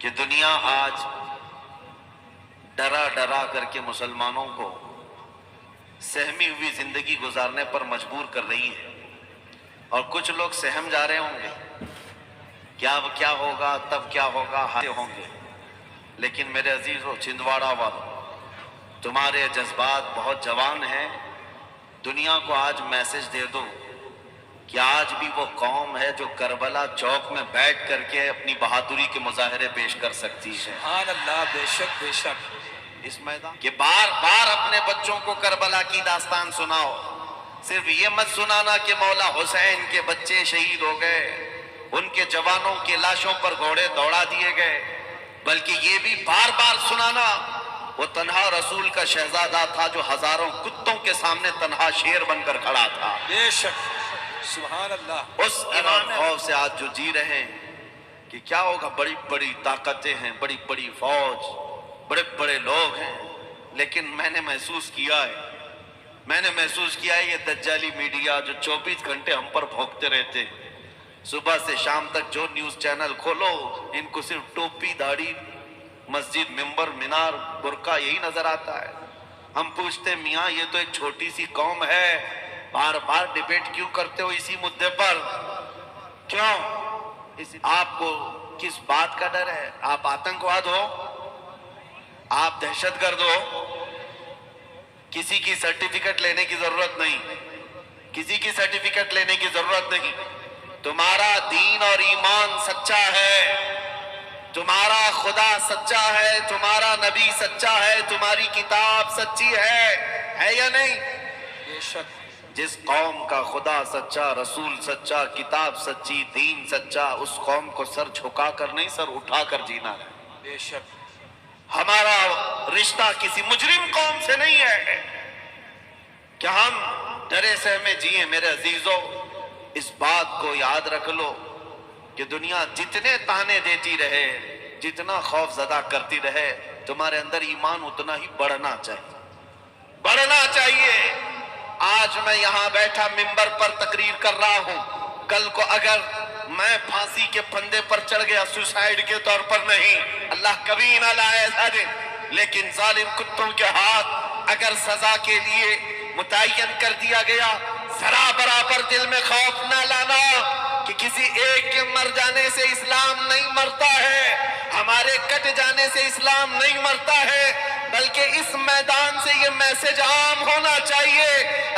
کہ دنیا آج ڈرا ڈرا کر کے مسلمانوں کو سہمی ہوئی زندگی گزارنے پر مجبور کر رہی ہے، اور کچھ لوگ سہم جا رہے ہوں گے، کیا ہوگا، تب کیا ہوگا، ہارے ہوں گے۔ لیکن میرے عزیزو، چھندواڑہ والوں، تمہارے جذبات بہت جوان ہیں۔ دنیا کو آج میسج دے دو کہ آج بھی وہ قوم ہے جو کربلا چوک میں بیٹھ کر کے اپنی بہادری کے مظاہرے پیش کر سکتی ہے۔ سبحان اللہ، بے شک بے شک۔ اس میدان کہ بار بار اپنے بچوں کو کربلا کی داستان سناؤ، صرف یہ مت سنانا کہ مولا حسین کے بچے شہید ہو گئے، ان کے جوانوں کے لاشوں پر گھوڑے دوڑا دیے گئے، بلکہ یہ بھی بار بار سنانا وہ تنہا رسول کا شہزادہ تھا جو ہزاروں کتوں کے سامنے تنہا شیر بن کر کھڑا تھا۔ بے شک، سبحان اللہ۔ اس ایمان خوف سے آج جو جی رہے ہیں کہ کیا ہوگا، بڑی بڑی طاقتیں ہیں، بڑی بڑی فوج، بڑے بڑے لوگ ہیں، لیکن میں نے محسوس کیا ہے یہ دجالی میڈیا جو 24 گھنٹے ہم پر بھونکتے رہتے ہیں، صبح سے شام تک جو نیوز چینل کھولو ان کو صرف ٹوپی، داڑھی، مسجد، منبر، مینار، برقع یہی نظر آتا ہے۔ ہم پوچھتے میاں یہ تو ایک چھوٹی سی قوم ہے، بار بار ڈیبیٹ کیوں کرتے ہو اسی مدعے پر؟ کیوں؟ آپ کو کس بات کا ڈر ہے؟ آپ آتنکواد ہو؟ آپ دہشت گرد ہو؟ کسی کی سرٹیفکیٹ لینے کی ضرورت نہیں، کسی کی سرٹیفکیٹ لینے کی ضرورت نہیں۔ تمہارا دین اور ایمان سچا ہے، تمہارا خدا سچا ہے، تمہارا نبی سچا ہے، تمہاری کتاب سچی ہے یا نہیں؟ بے شک۔ جس قوم کا خدا سچا، رسول سچا، کتاب سچی، دین سچا، اس قوم کو سر جھکا کر نہیں، سر اٹھا کر جینا ہے۔ بے شک۔ ہمارا رشتہ کسی مجرم قوم سے نہیں ہے کہ ہم ڈرے سہمے جیئیں۔ میرے عزیزو، اس بات کو یاد رکھ لو کہ دنیا جتنے تانے دیتی رہے، جتنا خوف زدہ کرتی رہے، تمہارے اندر ایمان اتنا ہی بڑھنا چاہیے۔ آج میں یہاں بیٹھا منبر پر تقریر کر رہا ہوں، کل کو اگر میں پھانسی کے پھندے پر چڑھ گیا، سوسائیڈ کے طور پر نہیں، اللہ کبھی نہ لائے ایسا دن، لیکن ظالم کتوں کے ہاتھ اگر سزا کے لیے متعین کر دیا گیا، ذرا برابر دل میں خوف نہ لانا کہ کسی ایک کے مر جانے سے اسلام نہیں مرتا ہے، ہمارے کٹ جانے سے اسلام نہیں مرتا ہے، بلکہ اس میدان سے یہ میسج عام ہونا چاہیے،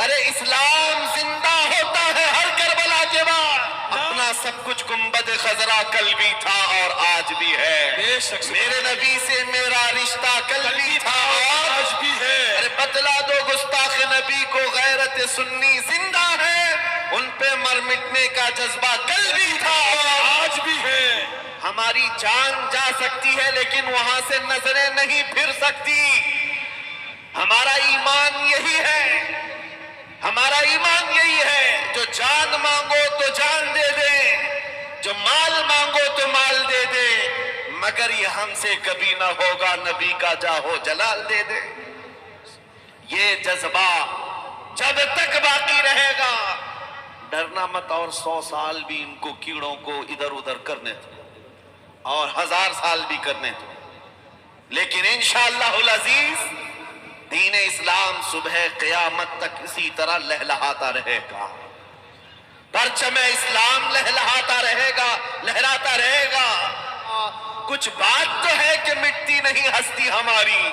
ارے اسلام زندہ ہوتا ہے ہر کربلا کے بعد۔ اپنا سب کچھ گنبد خضرا کل بھی تھا اور آج بھی ہے، بے شک۔ میرے نبی سے میرا رشتہ کل بھی تھا اور آج بھی ہے۔ ارے بتلا دو گستاخ نبی کو غیرت سنی زندہ ہے، ان پہ مر مٹنے کا جذبہ کل بھی تھا اور آج بھی ہے۔ ہماری جان جا سکتی ہے لیکن وہاں سے نظریں نہیں پھر سکتی۔ ہمارا ایمان یہی ہے، ہمارا ایمان یہی ہے، جو جان مانگو تو جان دے دے، جو مال مانگو تو مال دے دے، مگر یہ ہم سے کبھی نہ ہوگا نبی کا جاہو جلال دے دے۔ یہ جذبہ جب تک باقی رہے گا، ڈرنا مت، اور 100 سال بھی ان کو کیڑوں کو ادھر ادھر کرنے دو، اور 1000 سال بھی کرنے دو، لیکن انشاءاللہ العزیز دین اسلام صبح قیامت تک اسی طرح لہلہاتا رہے گا، پرچم اسلام لہلہاتا رہے گا، لہراتا رہے گا۔ کچھ بات تو ہے کہ مٹتی نہیں ہستی ہماری،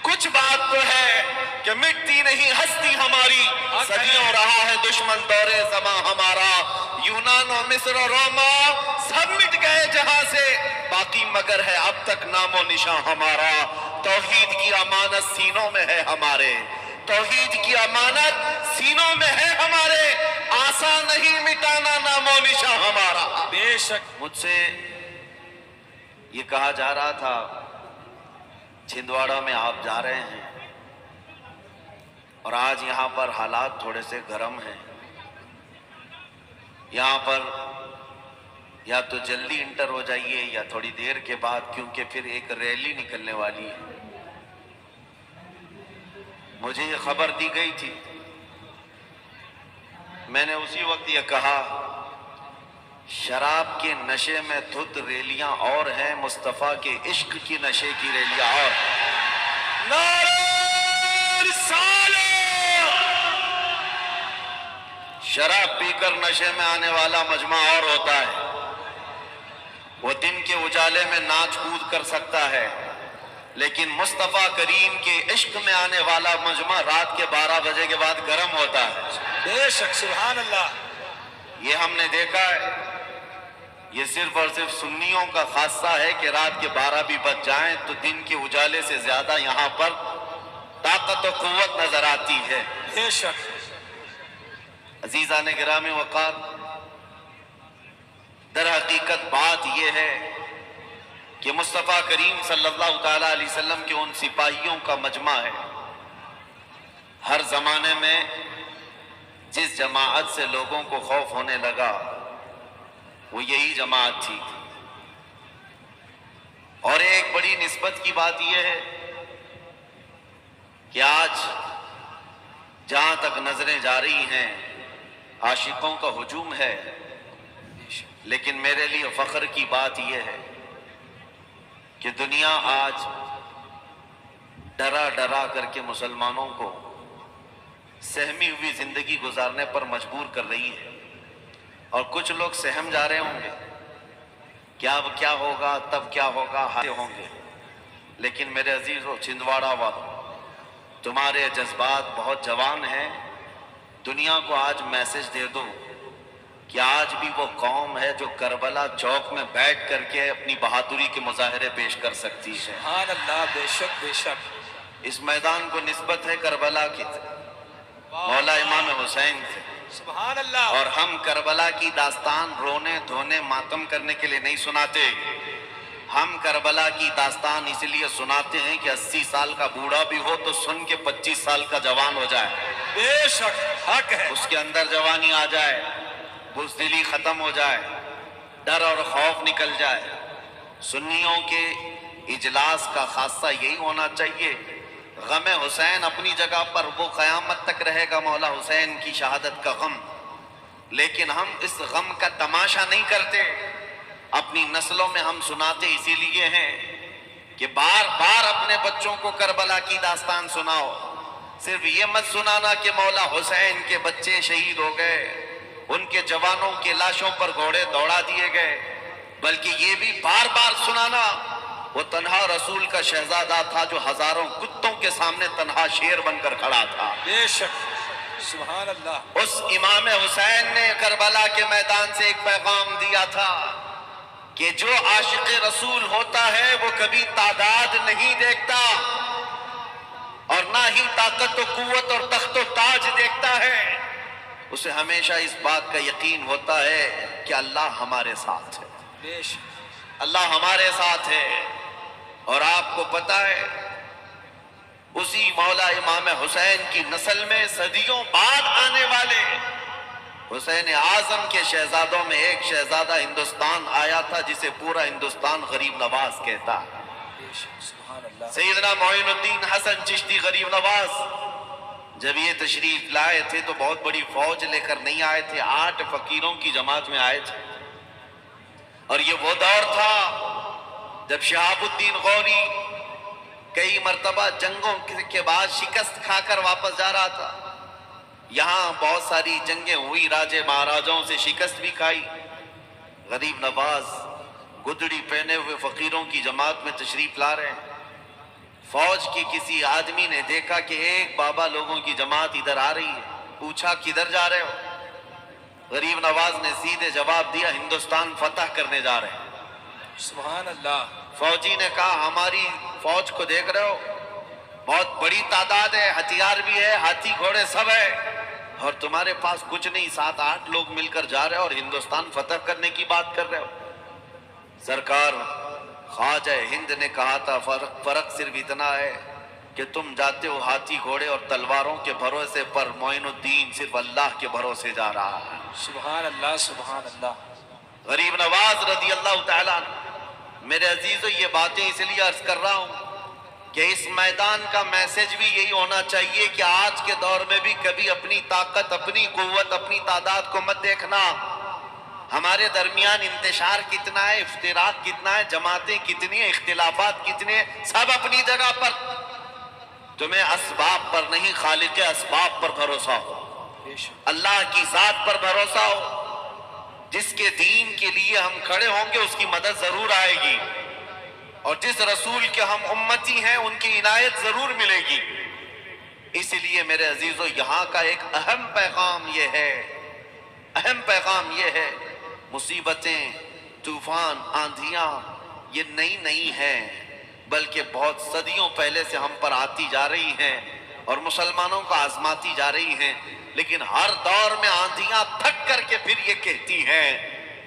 کچھ بات تو ہے کہ مٹتی نہیں ہستی ہماری، صدیوں رہا ہے دشمن دور زماں ہمارا، یونان و مصر و روما سب مٹ گئے جہاں سے، باقی مگر ہے اب تک نام و نشاں ہمارا۔ توحید کی امانت سینوں میں ہے ہمارے، توحید کی امانت سینوں میں ہے ہمارے، آسان نہیں مٹانا نام و نشاں ہمارا۔ بے شک۔ مجھ سے یہ کہا جا رہا تھا چھندواڑہ میں آپ جا رہے ہیں، اور آج یہاں پر حالات تھوڑے سے گرم ہیں، یہاں پر یا تو جلدی انٹر ہو جائیے یا تھوڑی دیر کے بعد، کیونکہ پھر ایک ریلی نکلنے والی ہے۔ مجھے یہ خبر دی گئی تھی، میں نے اسی وقت یہ کہا شراب کے نشے میں دھت ریلیاں اور ہیں، مصطفیٰ کے عشق کی نشے کی ریلیاں اور ہیں۔ نعرہ رسالت۔ شراب پی کر نشے میں آنے والا مجمع اور ہوتا ہے، وہ دن کے اجالے میں ناچ کود کر سکتا ہے، لیکن مصطفیٰ کریم کے عشق میں آنے والا مجمع رات کے 12 بجے کے بعد گرم ہوتا ہے۔ بے شک سبحان اللہ۔ یہ ہم نے دیکھا ہے، یہ صرف اور صرف سنیوں کا خاصہ ہے کہ رات کے 12 بھی بج جائیں تو دن کے اجالے سے زیادہ یہاں پر طاقت و قوت نظر آتی ہے۔ بے شک۔ عزیزان گرامی وقار، در حقیقت بات یہ ہے کہ مصطفیٰ کریم صلی اللہ تعالیٰ علیہ وسلم کے ان سپاہیوں کا مجمع ہے۔ ہر زمانے میں جس جماعت سے لوگوں کو خوف ہونے لگا وہ یہی جماعت تھی، اور ایک بڑی نسبت کی بات یہ ہے کہ آج جہاں تک نظریں جا رہی ہیں عاشقوں کا ہجوم ہے، لیکن میرے لیے فخر کی بات یہ ہے کہ دنیا آج ڈرا ڈرا کر کے مسلمانوں کو سہمی ہوئی زندگی گزارنے پر مجبور کر رہی ہے، اور کچھ لوگ سہم جا رہے ہوں گے کہ اب کیا ہوگا، تب کیا ہوگا، ہارے ہوں گے، لیکن میرے عزیزو چھندواڑہ والوں، تمہارے جذبات بہت جوان ہیں۔ دنیا کو آج میسج دے دو کہ آج بھی وہ قوم ہے جو کربلا چوک میں بیٹھ کر کے اپنی بہادری کے مظاہرے پیش کر سکتی ہے۔ سبحان اللہ۔ بے شک بے شک۔ اس میدان کو نسبت ہے کربلا کی، مولا امام حسین تھے، سبحان اللہ۔ اور ہم کربلا کی داستان رونے دھونے ماتم کرنے کے لیے نہیں سناتے، ہم کربلا کی داستان اس لیے سناتے ہیں کہ 80 سال کا بوڑھا بھی ہو تو سن کے 25 سال کا جوان ہو جائے، بے شک حق ہے۔ اس کے اندر جوانی آ جائے، بزدلی ختم ہو جائے، ڈر اور خوف نکل جائے۔ سنیوں کے اجلاس کا خاصہ یہی ہونا چاہیے۔ غم حسین اپنی جگہ پر وہ قیامت تک رہے گا، مولا حسین کی شہادت کا غم، لیکن ہم اس غم کا تماشا نہیں کرتے، اپنی نسلوں میں ہم سناتے اسی لیے ہیں کہ بار بار اپنے بچوں کو کربلا کی داستان سناؤ۔ صرف یہ مت سنانا کہ مولا حسین کے بچے شہید ہو گئے، ان کے جوانوں کے لاشوں پر گھوڑے دوڑا دیے گئے، بلکہ یہ بھی بار بار سنانا وہ تنہا رسول کا شہزادہ تھا جو ہزاروں کتوں کے سامنے تنہا شیر بن کر کھڑا تھا۔ بے شک سبحان اللہ۔ اس امام حسین نے کربلا کے میدان سے ایک پیغام دیا تھا کہ جو عاشق رسول ہوتا ہے وہ کبھی تعداد نہیں دیکھتا، اور نہ ہی طاقت و قوت اور تخت و تاج دیکھتا ہے، اسے ہمیشہ اس بات کا یقین ہوتا ہے کہ اللہ ہمارے ساتھ ہے، بے شک اللہ ہمارے ساتھ ہے۔ اور آپ کو پتہ ہے اسی مولا امام حسین کی نسل میں صدیوں بعد آنے والے حسین اعظم کے شہزادوں میں ایک شہزادہ ہندوستان آیا تھا جسے پورا ہندوستان غریب نواز کہتا ہے، بے شک سبحان اللہ۔ سیدنا معین الدین حسن چشتی غریب نواز۔ جب یہ تشریف لائے تھے تو بہت بڑی فوج لے کر نہیں آئے تھے، 8 فقیروں کی جماعت میں آئے تھے، اور یہ وہ دور تھا جب شہاب الدین غوری کئی مرتبہ جنگوں کے بعد شکست کھا کر واپس جا رہا تھا۔ یہاں بہت ساری جنگیں ہوئی، راجے مہاراجوں سے شکست بھی کھائی۔ غریب نواز گدڑی پہنے ہوئے فقیروں کی جماعت میں تشریف لا رہے ہیں۔ فوج کے کسی آدمی نے دیکھا کہ ایک بابا لوگوں کی جماعت ادھر آ رہی ہے، پوچھا کدھر جا رہے ہو؟ غریب نواز نے سیدھے جواب دیا ہندوستان فتح کرنے جا رہے ہیں۔ سبحان اللہ۔ فوجی نے کہا ہماری فوج کو دیکھ رہے ہو، بہت بڑی تعداد ہے، ہتھیار بھی ہے، ہاتھی گھوڑے سب ہے، اور تمہارے پاس کچھ نہیں، 7-8 لوگ مل کر جا رہے ہو اور ہندوستان فتح کرنے کی بات کر رہے ہو۔ سرکار خواجہ ہند نے کہا تھا فرق صرف اتنا ہے کہ تم جاتے ہو ہاتھی گھوڑے اور تلواروں کے بھروسے پر، معین الدین صرف اللہ کے بھروسے جا رہا ہے۔ سبحان اللہ سبحان اللہ۔ غریب نواز رضی اللہ تعالیٰ عنہ۔ میرے عزیزو یہ باتیں اس لیے عرض کر رہا ہوں کہ اس میدان کا میسج بھی یہی ہونا چاہیے کہ آج کے دور میں بھی کبھی اپنی طاقت، اپنی قوت، اپنی تعداد کو مت دیکھنا، ہمارے درمیان انتشار کتنا ہے، افتراق کتنا ہے، جماعتیں کتنی ہیں، اختلافات کتنے ہیں، سب اپنی جگہ پر. تمہیں اسباب پر نہیں، خالق اسباب پر بھروسہ ہو، بے شک اللہ کی ذات پر بھروسہ ہو. جس کے دین کے لیے ہم کھڑے ہوں گے اس کی مدد ضرور آئے گی، اور جس رسول کے ہم امتی ہیں ان کی عنایت ضرور ملے گی. اس لیے میرے عزیزو، یہاں کا ایک اہم پیغام یہ ہے، اہم پیغام یہ ہے، مصیبتیں، طوفان، آندھیاں یہ نئی ہیں، بلکہ بہت صدیوں پہلے سے ہم پر آتی جا رہی ہیں اور مسلمانوں کو آزماتی جا رہی ہیں. لیکن ہر دور میں آندھیاں تھک کر کے پھر یہ کہتی ہیں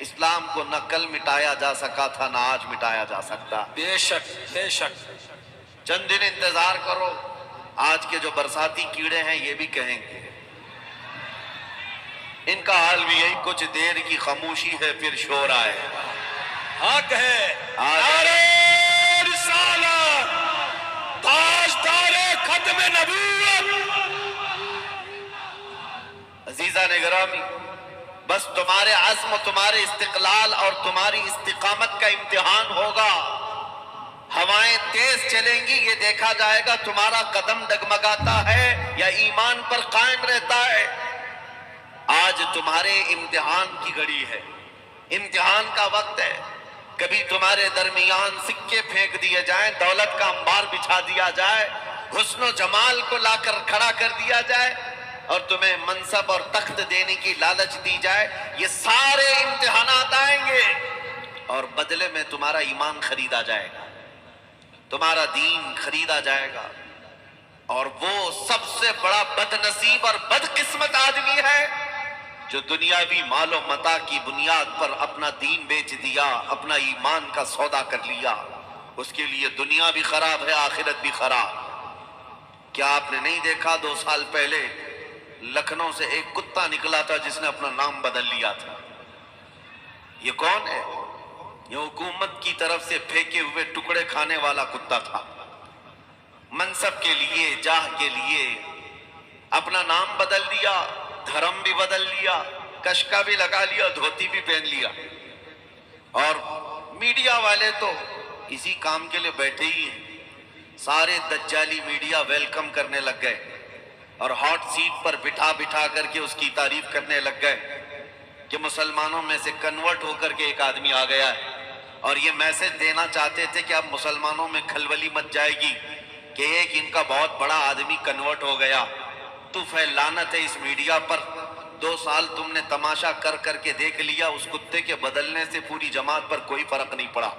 اسلام کو نہ کل مٹایا جا سکا تھا نہ آج مٹایا جا سکتا. بے شک بے شک. چند دن انتظار کرو، آج کے جو برساتی کیڑے ہیں یہ بھی کہیں گے. ان کا حال بھی یہی، کچھ دیر کی خاموشی ہے پھر شور آئے. حق ہے. آج نعرہ رسالت، تاجدار ختم نبوت. عزیزان گرامی، بس تمہارے عزم، تمہارے استقلال اور تمہاری استقامت کا امتحان ہوگا. ہوائیں تیز چلیں گی، یہ دیکھا جائے گا تمہارا قدم ڈگمگاتا ہے یا ایمان پر قائم رہتا ہے. آج تمہارے امتحان کی گھڑی ہے، امتحان کا وقت ہے. کبھی تمہارے درمیان سکے پھینک دیے جائیں، دولت کا انبار بچھا دیا جائے، حسن و جمال کو لا کر کھڑا کر دیا جائے، اور تمہیں منصب اور تخت دینے کی لالچ دی جائے. یہ سارے امتحانات آئیں گے اور بدلے میں تمہارا ایمان خریدا جائے گا، تمہارا دین خریدا جائے گا. اور وہ سب سے بڑا بد نصیب اور بدقسمت آدمی ہے جو دنیاوی مال و متاع کی بنیاد پر اپنا دین بیچ دیا، اپنا ایمان کا سودا کر لیا. اس کے لیے دنیا بھی خراب ہے، آخرت بھی خراب. کیا آپ نے نہیں دیکھا 2 سال پہلے لکھنؤ سے ایک کتا نکلا تھا جس نے اپنا نام بدل لیا تھا؟ یہ کون ہے؟ یہ حکومت کی طرف سے پھینکے ہوئے ٹکڑے کھانے والا کتا تھا. منصب کے لیے، جاہ کے لیے اپنا نام بدل لیا، دھرم بھی بدل لیا، کشکا بھی لگا لیا، دھوتی بھی پہن لیا. اور میڈیا والے تو اسی کام کے لیے بیٹھے ہی ہیں. سارے دجالی میڈیا ویلکم کرنے لگ گئے اور ہاٹ سیٹ پر بٹھا بٹھا کر کے اس کی تعریف کرنے لگ گئے کہ مسلمانوں میں سے کنورٹ ہو کر کے ایک آدمی آ گیا ہے. اور یہ میسج دینا چاہتے تھے کہ اب مسلمانوں میں کھلبلی مچ جائے گی کہ ایک ان کا بہت بڑا آدمی کنورٹ ہو گیا. تو لعنت ہے اس میڈیا پر. 2 سال تم نے تماشا کر کر کے دیکھ لیا، اس کتے کے بدلنے سے پوری جماعت پر کوئی فرق نہیں پڑا،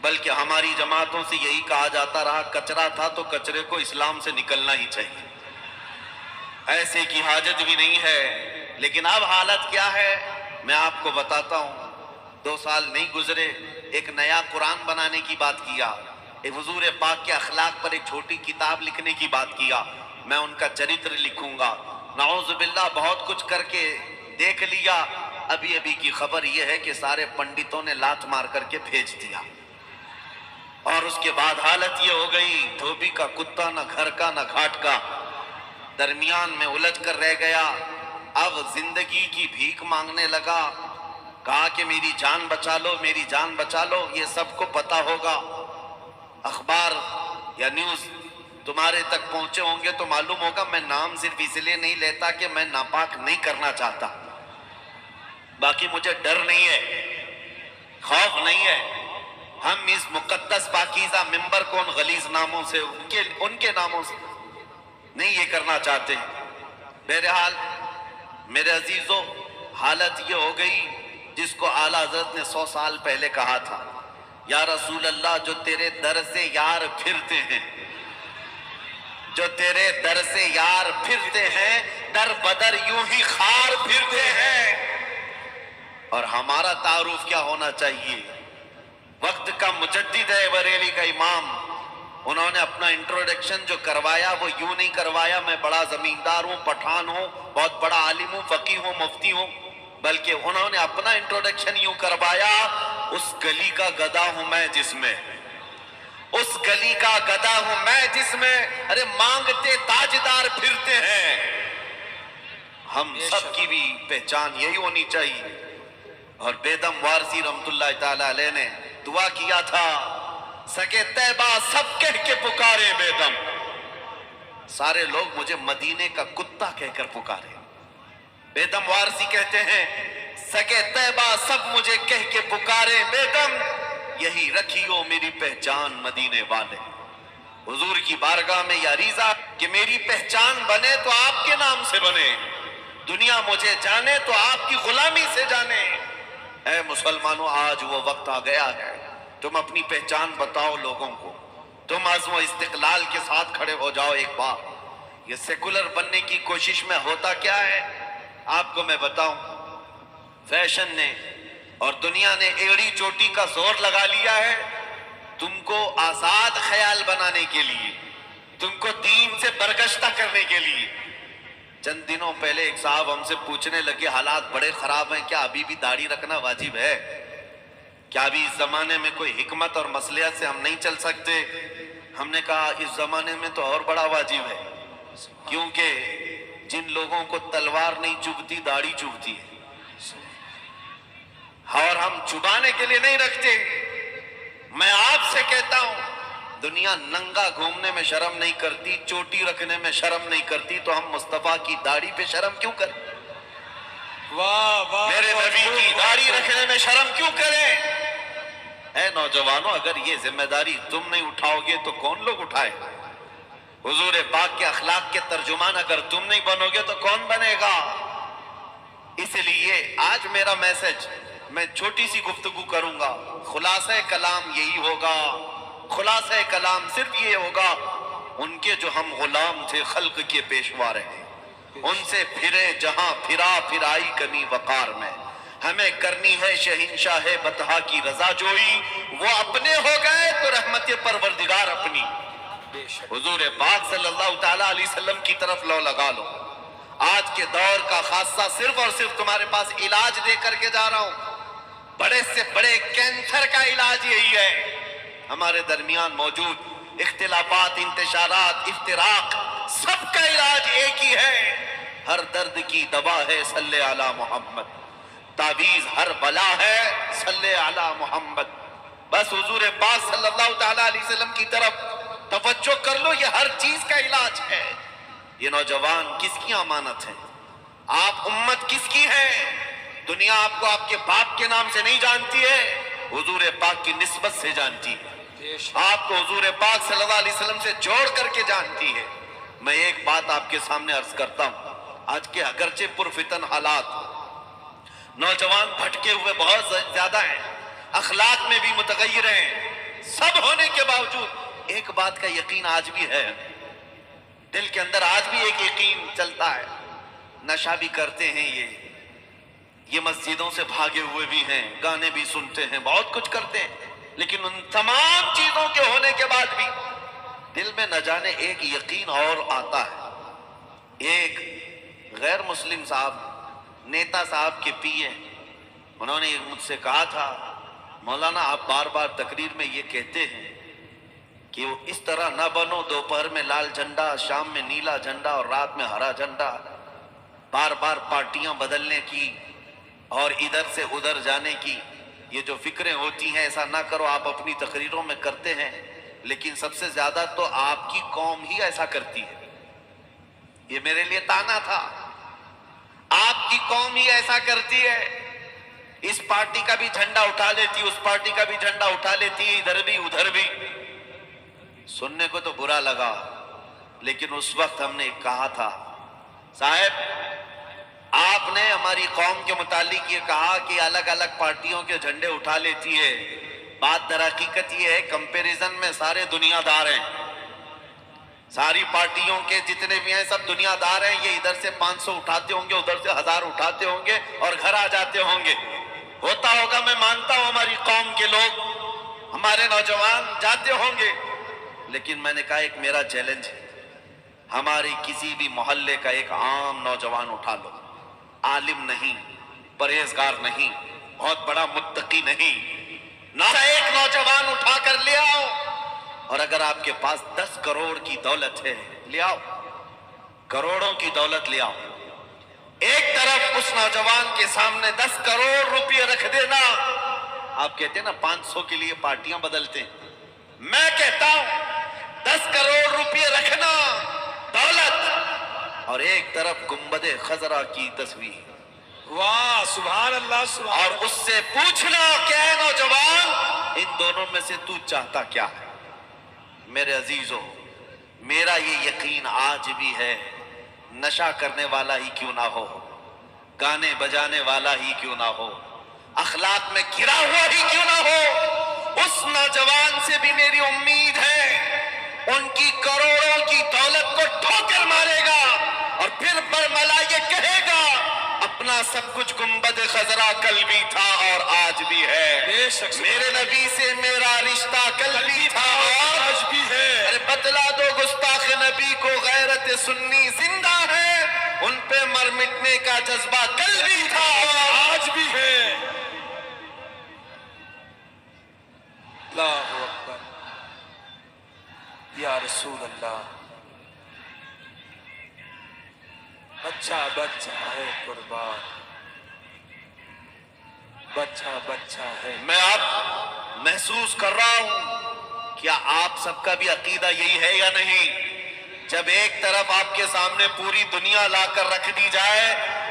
بلکہ ہماری جماعتوں سے یہی کہا جاتا رہا کچرا تھا تو کچرے کو اسلام سے نکلنا ہی چاہیے، ایسے کی حاجت بھی نہیں ہے. لیکن اب حالت کیا ہے میں آپ کو بتاتا ہوں. 2 سال نہیں گزرے، ایک نیا قرآن بنانے کی بات کیا، ایک حضور پاک کے اخلاق پر ایک چھوٹی کتاب لکھنے کی بات کیا. میں ان کا چرتر لکھوں گا. نعوذ باللہ بہت کچھ کر کے دیکھ لیا. ابھی کی خبر یہ ہے کہ سارے پنڈتوں نے لات مار کر کے بھیج دیا. اور اس کے بعد حالت یہ ہو گئی، دھوبی کا کتا نہ گھر کا نہ گھاٹ کا، درمیان میں الجھ کر رہ گیا. اب زندگی کی بھیک مانگنے لگا، کہا کہ میری جان بچا لو، میری جان بچا لو. یہ سب کو پتا ہوگا، اخبار یا نیوز تمہارے تک پہنچے ہوں گے تو معلوم ہوگا. میں نام صرف اس لیے نہیں لیتا کہ میں ناپاک نہیں کرنا چاہتا، باقی مجھے ڈر نہیں ہے، خوف نہیں ہے. ہم اس مقدس پاکیزہ ممبر کو ان غلیظ ناموں سے، ان کے ناموں سے نہیں یہ کرنا چاہتے. بہرحال میرے عزیزو، حالت یہ ہو گئی جس کو اعلیٰ حضرت نے 100 سال پہلے کہا تھا، یا رسول اللہ جو تیرے در سے یار پھرتے ہیں، جو تیرے در سے یار پھرتے ہیں، در بدر یوں ہی خار پھرتے ہیں. اور ہمارا تعارف کیا ہونا چاہیے؟ وقت کا مجدد ہے بریلی کا امام. انہوں نے اپنا انٹروڈکشن جو کروایا وہ یوں نہیں کروایا میں بڑا زمیندار ہوں، پٹھان ہوں، بہت بڑا عالم ہوں، فقیہ ہوں، مفتی ہوں، بلکہ انہوں نے اپنا انٹروڈکشن یوں کروایا، اس گلی کا گدا ہوں میں جس میں، اس گلی کا گدا ہوں میں جس میں ارے مانگتے تاجدار پھرتے ہیں. ہم سب کی بھی پہچان یہی ہونی چاہیے. اور بیدم وارسی رحمت اللہ تعالی علیہ نے دعا کیا تھا، سگے طیبہ سب کہہ کے پکارے بیدم، سارے لوگ مجھے مدینے کا کتا کہہ کر پکارے۔ بیدم وارسی کہتے ہیں سگے طیبہ سب مجھے کہہ کے پکارے بیدم، یہی رکھیو میری پہچان مدینے والے۔ حضور کی بارگاہ میں یہ عریضہ کہ میری پہچان بنے تو آپ کے نام سے بنے، دنیا مجھے جانے تو آپ کی غلامی سے جانے۔ اے مسلمانوں، آج وہ وقت آ گیا ہے، تم اپنی پہچان بتاؤ لوگوں کو، تم عزم و استقلال کے ساتھ کھڑے ہو جاؤ ایک بار۔ یہ سیکولر بننے کی کوشش میں ہوتا کیا ہے آپ کو میں بتاؤں، فیشن نے اور دنیا نے ایڑی چوٹی کا زور لگا لیا ہے تم کو آزاد خیال بنانے کے لیے، تم کو دین سے برگشتہ کرنے کے لیے۔ چند دنوں پہلے ایک صاحب ہم سے پوچھنے لگے حالات بڑے خراب ہیں، کیا ابھی بھی داڑھی رکھنا واجب ہے؟ کیا ابھی اس زمانے میں کوئی حکمت اور مصلحت سے ہم نہیں چل سکتے؟ ہم نے کہا اس زمانے میں تو اور بڑا واجب ہے، کیونکہ جن لوگوں کو تلوار نہیں چبھتی داڑھی چبھتی ہے، اور ہم چبانے کے لیے نہیں رکھتے۔ میں آپ سے کہتا ہوں دنیا ننگا گھومنے میں شرم نہیں کرتی، چوٹی رکھنے میں شرم نہیں کرتی، تو ہم مصطفیٰ کی داڑھی پہ شرم کیوں کریں؟ واہ واہ، میرے نبی کی داڑھی رکھنے میں شرم کیوں کریں؟ اے نوجوانوں، اگر یہ ذمہ داری تم نہیں اٹھاؤ گے تو کون لوگ اٹھائے؟ حضور پاک کے اخلاق کے ترجمان اگر تم نہیں بنو گے تو کون بنے گا؟ اس لیے آج میرا میسج، میں چھوٹی سی گفتگو کروں گا، خلاصہ کلام یہی ہوگا، خلاصہ کلام صرف یہ ہوگا، ان کے جو ہم غلام تھے خلق کے پیشوا رہے، ان سے پھرے جہاں پھرا پھرائی کمی وقار میں، ہمیں کرنی ہے شہنشاہ بطحا کی رضا جوئی، وہ اپنے ہو گئے تو رحمت پروردگار اپنی۔ حضور پاک صلی اللہ تعالیٰ علیہ وسلم کی طرف لو لگا لو۔ آج کے دور کا خاصہ صرف اور صرف تمہارے پاس علاج دے کر کے جا رہا ہوں، بڑے سے بڑے کینسر کا علاج یہی ہے۔ ہمارے درمیان موجود اختلافات، انتشارات، افتراق، سب کا علاج ایک ہی ہے، ہر درد کی دوا ہے صلی علی محمد، تعویذ ہر بلا ہے صلی علی محمد۔ بس حضور پاک صلی اللہ تعالیٰ علیہ وسلم کی طرف توجہ کر لو، یہ ہر چیز کا علاج ہے۔ یہ نوجوان کس کی امانت ہے؟ آپ امت کس کی ہے؟ دنیا آپ کو آپ کے باپ کے نام سے نہیں جانتی ہے، حضور پاک کی نسبت سے جانتی ہے، آپ کو حضور پاک صلی اللہ علیہ وسلم سے جوڑ کر کے جانتی ہے۔ میں ایک بات آپ کے سامنے عرض کرتا ہوں، آج کے اگرچہ پرفتن حالات، نوجوان بھٹکے ہوئے بہت زیادہ ہیں، اخلاق میں بھی متغیر ہیں، سب ہونے کے باوجود ایک بات کا یقین آج بھی ہے، دل کے اندر آج بھی ایک یقین چلتا ہے، نشہ بھی کرتے ہیں یہ مسجدوں سے بھاگے ہوئے بھی ہیں، گانے بھی سنتے ہیں، بہت کچھ کرتے ہیں، لیکن ان تمام چیزوں کے ہونے کے بعد بھی دل میں نہ جانے ایک یقین اور آتا ہے۔ ایک غیر مسلم صاحب، نیتا صاحب کے پیے، انہوں نے مجھ سے کہا تھا مولانا آپ بار بار تقریر میں یہ کہتے ہیں کہ وہ اس طرح نہ بنو، دوپہر میں لال جھنڈا، شام میں نیلا جھنڈا اور رات میں ہرا جھنڈا، بار بار پارٹیاں بدلنے کی اور ادھر سے ادھر جانے کی یہ جو فکریں ہوتی ہیں، ایسا نہ کرو۔ آپ اپنی تقریروں میں کرتے ہیں، لیکن سب سے زیادہ تو آپ کی قوم ہی ایسا کرتی ہے۔ یہ میرے لیے تانا تھا، آپ کی قوم ہی ایسا کرتی ہے، اس پارٹی کا بھی جھنڈا اٹھا لیتی، اس پارٹی کا بھی جھنڈا اٹھا لیتی، ادھر بھی ادھر بھی۔ سننے کو تو برا لگا، لیکن اس وقت ہم نے کہا تھا صاحب آپ نے ہماری قوم کے متعلق یہ کہا کہ الگ الگ پارٹیوں کے جھنڈے اٹھا لیتی ہے، بات در حقیقت یہ ہے کمپیریزن میں سارے دنیا دار ہیں، ساری پارٹیوں کے جتنے بھی ہیں سب دنیا دار ہیں، یہ ادھر سے 500 اٹھاتے ہوں گے، ادھر سے 1000 اٹھاتے ہوں گے اور گھر آ جاتے ہوں گے، ہوتا ہوگا، میں مانتا ہوں ہماری قوم کے لوگ، ہمارے نوجوان جاتے ہوں گے، لیکن میں نے کہا ایک میرا چیلنج ہے، ہماری کسی بھی محلے کا ایک عام نوجوان اٹھا لو، عالم نہیں، پرہیزگار نہیں، بہت بڑا متقی نہیں، نہ ایک نوجوان اٹھا کر لے آؤ، اور اگر آپ کے پاس 10 کروڑ کی دولت ہے لے آؤ، کروڑوں کی دولت لے آؤ، ایک طرف اس نوجوان کے سامنے 10 کروڑ روپے رکھ دینا. آپ کہتے ہیں نا 500 کے لیے پارٹیاں بدلتے ہیں. میں کہتا ہوں 10 کروڑ روپے رکھنا دولت, اور ایک طرف گنبد خضرا کی تصویر, واہ سبحان اللہ سبحان اور اللہ. اس سے پوچھنا کہ اے نوجوان ان دونوں میں سے تو چاہتا کیا ہے. میرے عزیزو, میرا یہ یقین آج بھی ہے, نشہ کرنے والا ہی کیوں نہ ہو, گانے بجانے والا ہی کیوں نہ ہو, اخلاق میں گرا ہوا ہی کیوں نہ ہو, اس نوجوان سے بھی میری امید ہے ان کی کروڑوں کی دولت کو ٹھوکر مارے گا اور پھر برملا یہ کہے گا اپنا سب کچھ گنبد خضرا کل بھی تھا اور آج بھی ہے. بے شک میرے نبی سے میرا رشتہ کل بھی تھا اور آج بھی ہے. ارے بتلا دو گستاخ نبی کو غیرت سنی زندہ ہے, ان پہ مر مٹنے کا جذبہ کل بھی تھا اور آج بھی ہے. اللہ اکبر یا رسول اللہ. بچہ بچہ ہے قربان, بچہ بچہ ہے. میں اب محسوس کر رہا ہوں کیا آپ سب کا بھی عقیدہ یہی ہے یا نہیں. جب ایک طرف آپ کے سامنے پوری دنیا لا کر رکھ دی جائے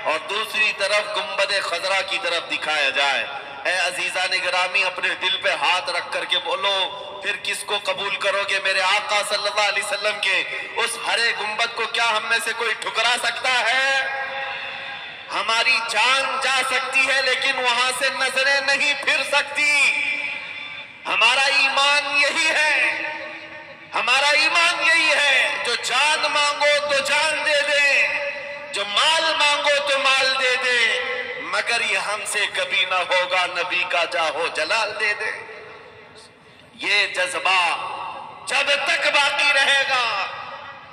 اور دوسری طرف گنبد خضرا کی طرف دکھایا جائے, اے عزیزان گرامی اپنے دل پہ ہاتھ رکھ کر کے بولو پھر کس کو قبول کرو گے. میرے آقا صلی اللہ علیہ وسلم کے اس ہرے گنبد کو کیا ہم میں سے کوئی ٹھکرا سکتا ہے؟ ہماری جان جا سکتی ہے لیکن وہاں سے نظریں نہیں پھر سکتی. ہمارا ایمان یہی ہے, ہمارا ایمان یہی ہے, جو جان مانگو تو جان دے دے, جو مال مانگو تو مال دے دے, مگر یہ ہم سے کبھی نہ ہوگا نبی کا جاہو جلال دے دے. یہ جذبہ جب تک باقی رہے گا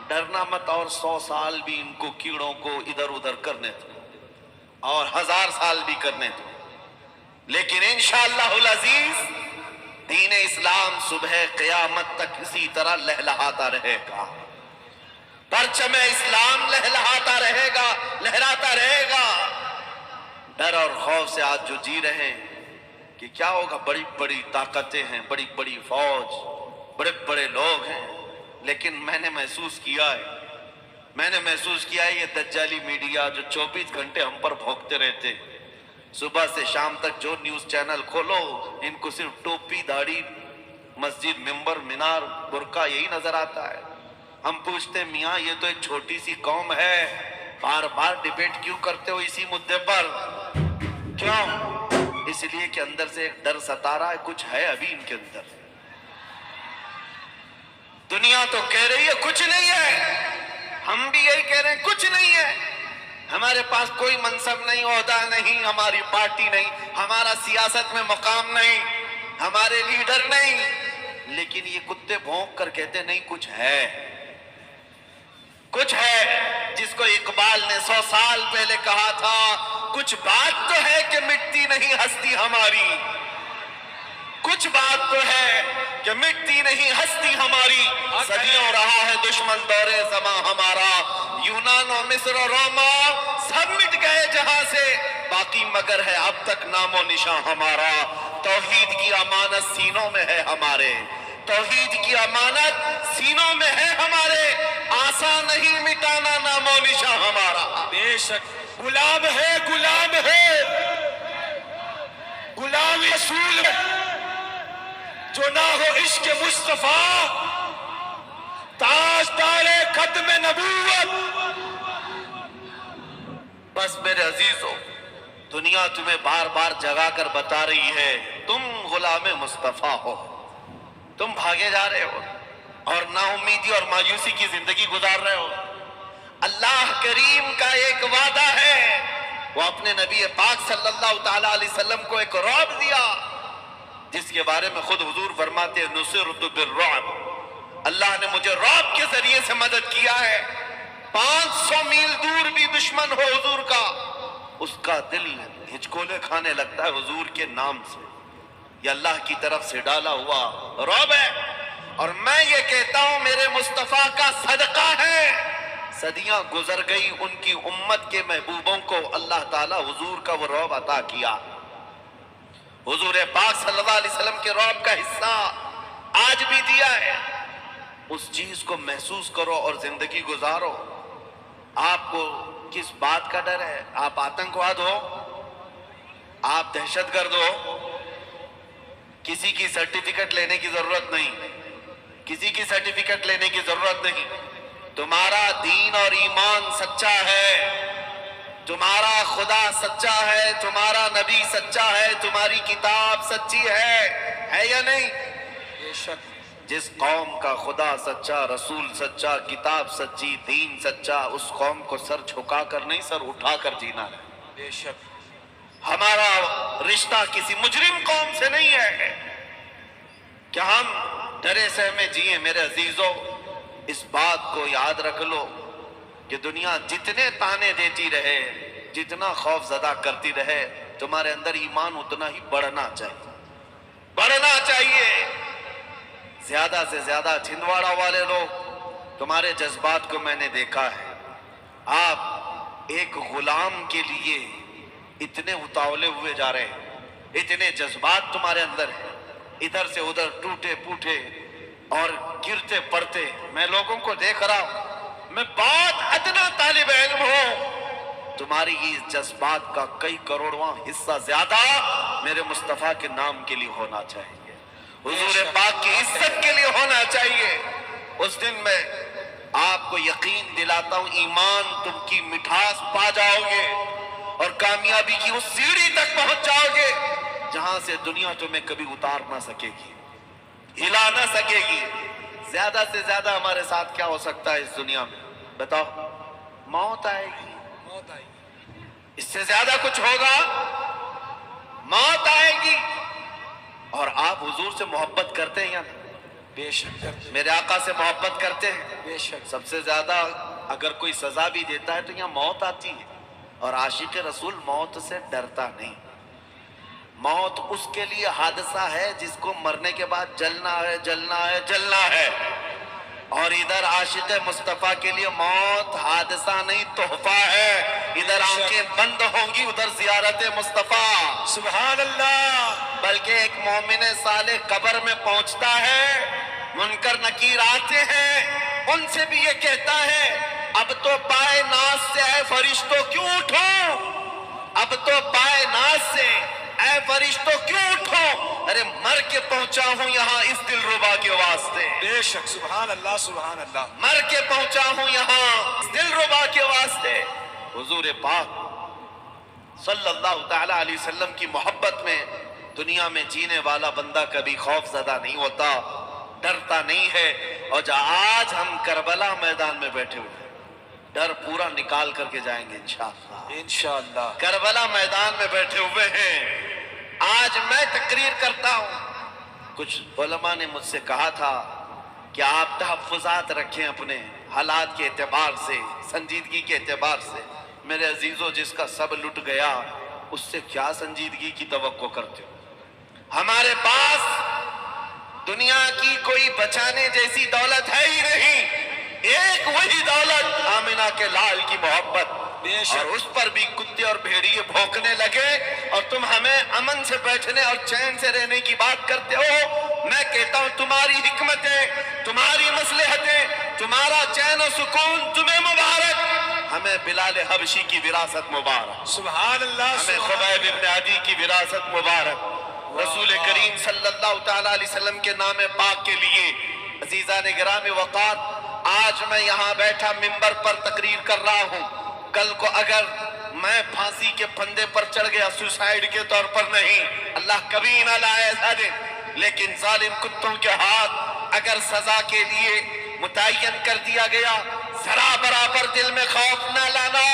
ڈرنا مت, اور 100 سال بھی ان کو کیڑوں کو ادھر ادھر کرنے دو اور 1000 سال بھی کرنے دو, لیکن انشاءاللہ العزیز دین اسلام صبح قیامت تک اسی طرح لہلہاتا رہے گا. پرچم اسلام لہلہاتا رہے گا, لہراتا رہے گا. ڈر اور خوف سے آج جو جی رہے ہیں کہ کیا ہوگا, بڑی بڑی طاقتیں ہیں, بڑی بڑی فوج, بڑے بڑے لوگ ہیں, لیکن میں نے محسوس کیا ہے یہ دجالی میڈیا جو 24 گھنٹے ہم پر بھونکتے رہتے, صبح سے شام تک جو نیوز چینل کھولو ان کو صرف ٹوپی داڑھی مسجد ممبر مینار برقع یہی نظر آتا ہے. ہم پوچھتے میاں یہ تو ایک چھوٹی سی قوم ہے, بار بار ڈیبیٹ کیوں کرتے ہو اسی مدعے پر؟ کیوں؟ اس لیے کہ اندر سے ایک ڈر ستا رہا ہے, کچھ ہے ابھی ان کے اندر. دنیا تو کہہ رہی ہے کچھ نہیں ہے, ہم بھی یہی کہہ رہے ہیں کچھ نہیں ہے, ہمارے پاس کوئی منصب نہیں, عہدہ نہیں, ہماری پارٹی نہیں, ہمارا سیاست میں مقام نہیں, ہمارے لیڈر نہیں, لیکن یہ کتے بھونک کر کہتے نہیں کچھ ہے, کچھ ہے. جس کو اقبال نے 100 سال پہلے کہا تھا کچھ بات تو ہے کہ مٹتی نہیں ہستی ہماری, کچھ بات تو ہے کہ مٹتی نہیں ہستی ہماری. صدیوں رہا ہے دشمن دورے زماں ہمارا, یونان و مصر و روما سب مٹ گئے جہاں سے, باقی مگر ہے اب تک نام و نشاں ہمارا. توحید کی امانت سینوں میں ہے ہمارے, توحید کی امانت سینوں میں ہے ہمارے, آسان نہیں مٹانا نام و نشاں ہمارا. بے شک غلام ہے, غلام ہے, غلام رسول جو نہ ہو عشق مصطفیٰ, تاجدار ختم نبوت. بس میرے عزیزو, دنیا تمہیں بار بار جگا کر بتا رہی ہے تم غلام مصطفیٰ ہو, تم بھاگے جا رہے ہو اور نا امیدی اور مایوسی کی زندگی گزار رہے ہو. اللہ کریم کا ایک وعدہ ہے, وہ اپنے نبی پاک صلی اللہ تعالی علیہ وسلم کو ایک رعب دیا جس کے بارے میں خود حضور فرماتے ہیں نصرت بالرعب, اللہ نے مجھے رعب کے ذریعے سے مدد کیا ہے. 500 میل دور بھی دشمن ہو حضور کا, اس کا دل ہچکولے کھانے لگتا ہے حضور کے نام سے. یہ اللہ کی طرف سے ڈالا ہوا رعب ہے. اور میں یہ کہتا ہوں میرے مصطفیٰ کا صدقہ ہے, صدیاں گزر گئی، ان کی امت کے محبوبوں کو اللہ تعالیٰ حضور کا وہ رعب عطا کیا۔ حضور پاک صلی اللہ علیہ وسلم کے رعب کا حصہ آج بھی دیا ہے۔ اس چیز کو محسوس کرو اور زندگی گزارو۔ آپ کو کس بات کا ڈر ہے؟ آپ آتنکواد ہو، آپ دہشت گرد ہو، کسی کی سرٹیفکیٹ لینے کی ضرورت نہیں، کسی کی سرٹیفکیٹ لینے کی ضرورت نہیں۔ تمہارا دین اور ایمان سچا ہے، تمہارا خدا سچا ہے، تمہارا نبی سچا ہے، تمہاری کتاب سچی ہے یا نہیں؟ بے شک جس قوم کا خدا سچا، رسول سچا، کتاب سچی، دین سچا، اس قوم کو سر جھکا کر نہیں، سر اٹھا کر جینا ہے۔ بے شک ہمارا رشتہ کسی مجرم قوم سے نہیں ہے کہ ہم ڈرے سہمے جیئیں۔ میرے عزیزو، اس بات کو یاد رکھ لو کہ دنیا جتنے تانے دیتی رہے، جتنا خوف زدہ کرتی رہے، تمہارے اندر ایمان اتنا ہی بڑھنا چاہیے، بڑھنا چاہیے۔ زیادہ سے زیادہ چھندواڑہ والے لوگ، تمہارے جذبات کو میں نے دیکھا ہے۔ آپ ایک غلام کے لیے اتنے اتاولے ہوئے جا رہے ہیں، اتنے جذبات تمہارے اندر ہیں، ادھر سے ادھر ٹوٹے پوٹے اور گرتے پڑتے۔ میں لوگوں کو دیکھ رہا ہوں، میں بہت ادنا طالب علم ہوں، تمہاری اس جذبات کا کئی کروڑواں حصہ زیادہ میرے مصطفیٰ کے نام کے لیے ہونا چاہیے، حضور پاک کی عزت کے لیے ہونا چاہیے۔ اس دن میں آپ کو یقین دلاتا ہوں، ایمان تم کی مٹھاس پا جاؤ گے اور کامیابی کی اس سیڑھی تک پہنچ جاؤ گے جہاں سے دنیا تمہیں کبھی اتار نہ سکے گی، ہلا نہ سکے گی۔ زیادہ سے زیادہ ہمارے ساتھ کیا ہو سکتا ہے اس دنیا میں؟ بتاؤ، موت آئے گی، موت آئی گی۔ اس سے زیادہ کچھ ہوگا؟ موت آئے گی۔ اور آپ حضور سے محبت کرتے ہیں یا نہیں؟ بے شک کرتے، میرے آقا سے محبت کرتے ہیں؟ بے شک سب سے زیادہ اگر کوئی سزا بھی دیتا ہے تو یہاں موت آتی ہے، اور عاشق رسول موت سے ڈرتا نہیں۔ موت اس کے لیے حادثہ ہے جس کو مرنے کے بعد جلنا ہے، جلنا ہے، جلنا ہے، اور ادھر عاشق مصطفیٰ کے لیے موت حادثہ نہیں، تحفہ ہے۔ ادھر آنکھیں بند ہوں گی، ادھر زیارت مصطفیٰ۔ سبحان اللہ۔ بلکہ ایک مومن صالح قبر میں پہنچتا ہے، منکر نکیر آتے ہیں، ان سے بھی یہ کہتا ہے، اب تو پائے ناز سے اے فرشتوں کیوں اٹھو، اب تو پائے ناز سے اے فرشتوں کیوں اٹھو، ارے مر کے پہنچا ہوں یہاں اس دلربا کے واسطے، بے شک سبحان اللہ، سبحان اللہ۔ مر کے پہنچا ہوں یہاں اس دلربا کے واسطے۔ حضور پاک صلی اللہ تعالی علیہ وسلم کی محبت میں دنیا میں جینے والا بندہ کبھی خوف زدہ نہیں ہوتا، ڈرتا نہیں ہے۔ اور آج ہم کربلا میدان میں بیٹھے ہوئے ہیں، ڈر پورا نکال کر کے جائیں گے انشاءاللہ۔ انشاءاللہ کربلا میدان میں بیٹھے ہوئے ہیں۔ آج میں تقریر کرتا ہوں، کچھ علماء نے مجھ سے کہا تھا کہ آپ تحفظات رکھیں اپنے حالات کے اعتبار سے، سنجیدگی کے اعتبار سے۔ میرے عزیزو، جس کا سب لٹ گیا اس سے کیا سنجیدگی کی توقع کرتے ہو؟ ہمارے پاس دنیا کی کوئی بچانے جیسی دولت ہے ہی نہیں، ایک وہی دولت آمنہ کے لال کی محبت، بے شک۔ اور اس پر بھی کتے اور بھیڑیے بھونکنے لگے اور تم ہمیں امن سے بیٹھنے اور چین سے رہنے کی بات کرتے ہو۔ میں کہتا ہوں تمہاری حکمتیں، تمہاری مصلحتیں، تمہارا چین و سکون تمہیں مبارک، ہمیں بلال حبشی کی وراثت مبارک، سبحان اللہ، ہمیں خبیب ابن عدی کی وراثت مبارک، رسول کریم صلی اللہ تعالی علیہ وسلم کے نام پاک کے لیے۔ عزیزان گرامی وقار، آج میں یہاں بیٹھا ممبر پر تقریر کر رہا ہوں، کل کو اگر میں پھانسی کے پھندے پر چڑھ گیا، سوسائیڈ کے طور پر نہیں، اللہ کبھی نہ لائے ایسا دن، لیکن ظالم کتوں کے ہاتھ اگر سزا کے لیے متعین کر دیا گیا، ذرا برابر دل میں خوف نہ لانا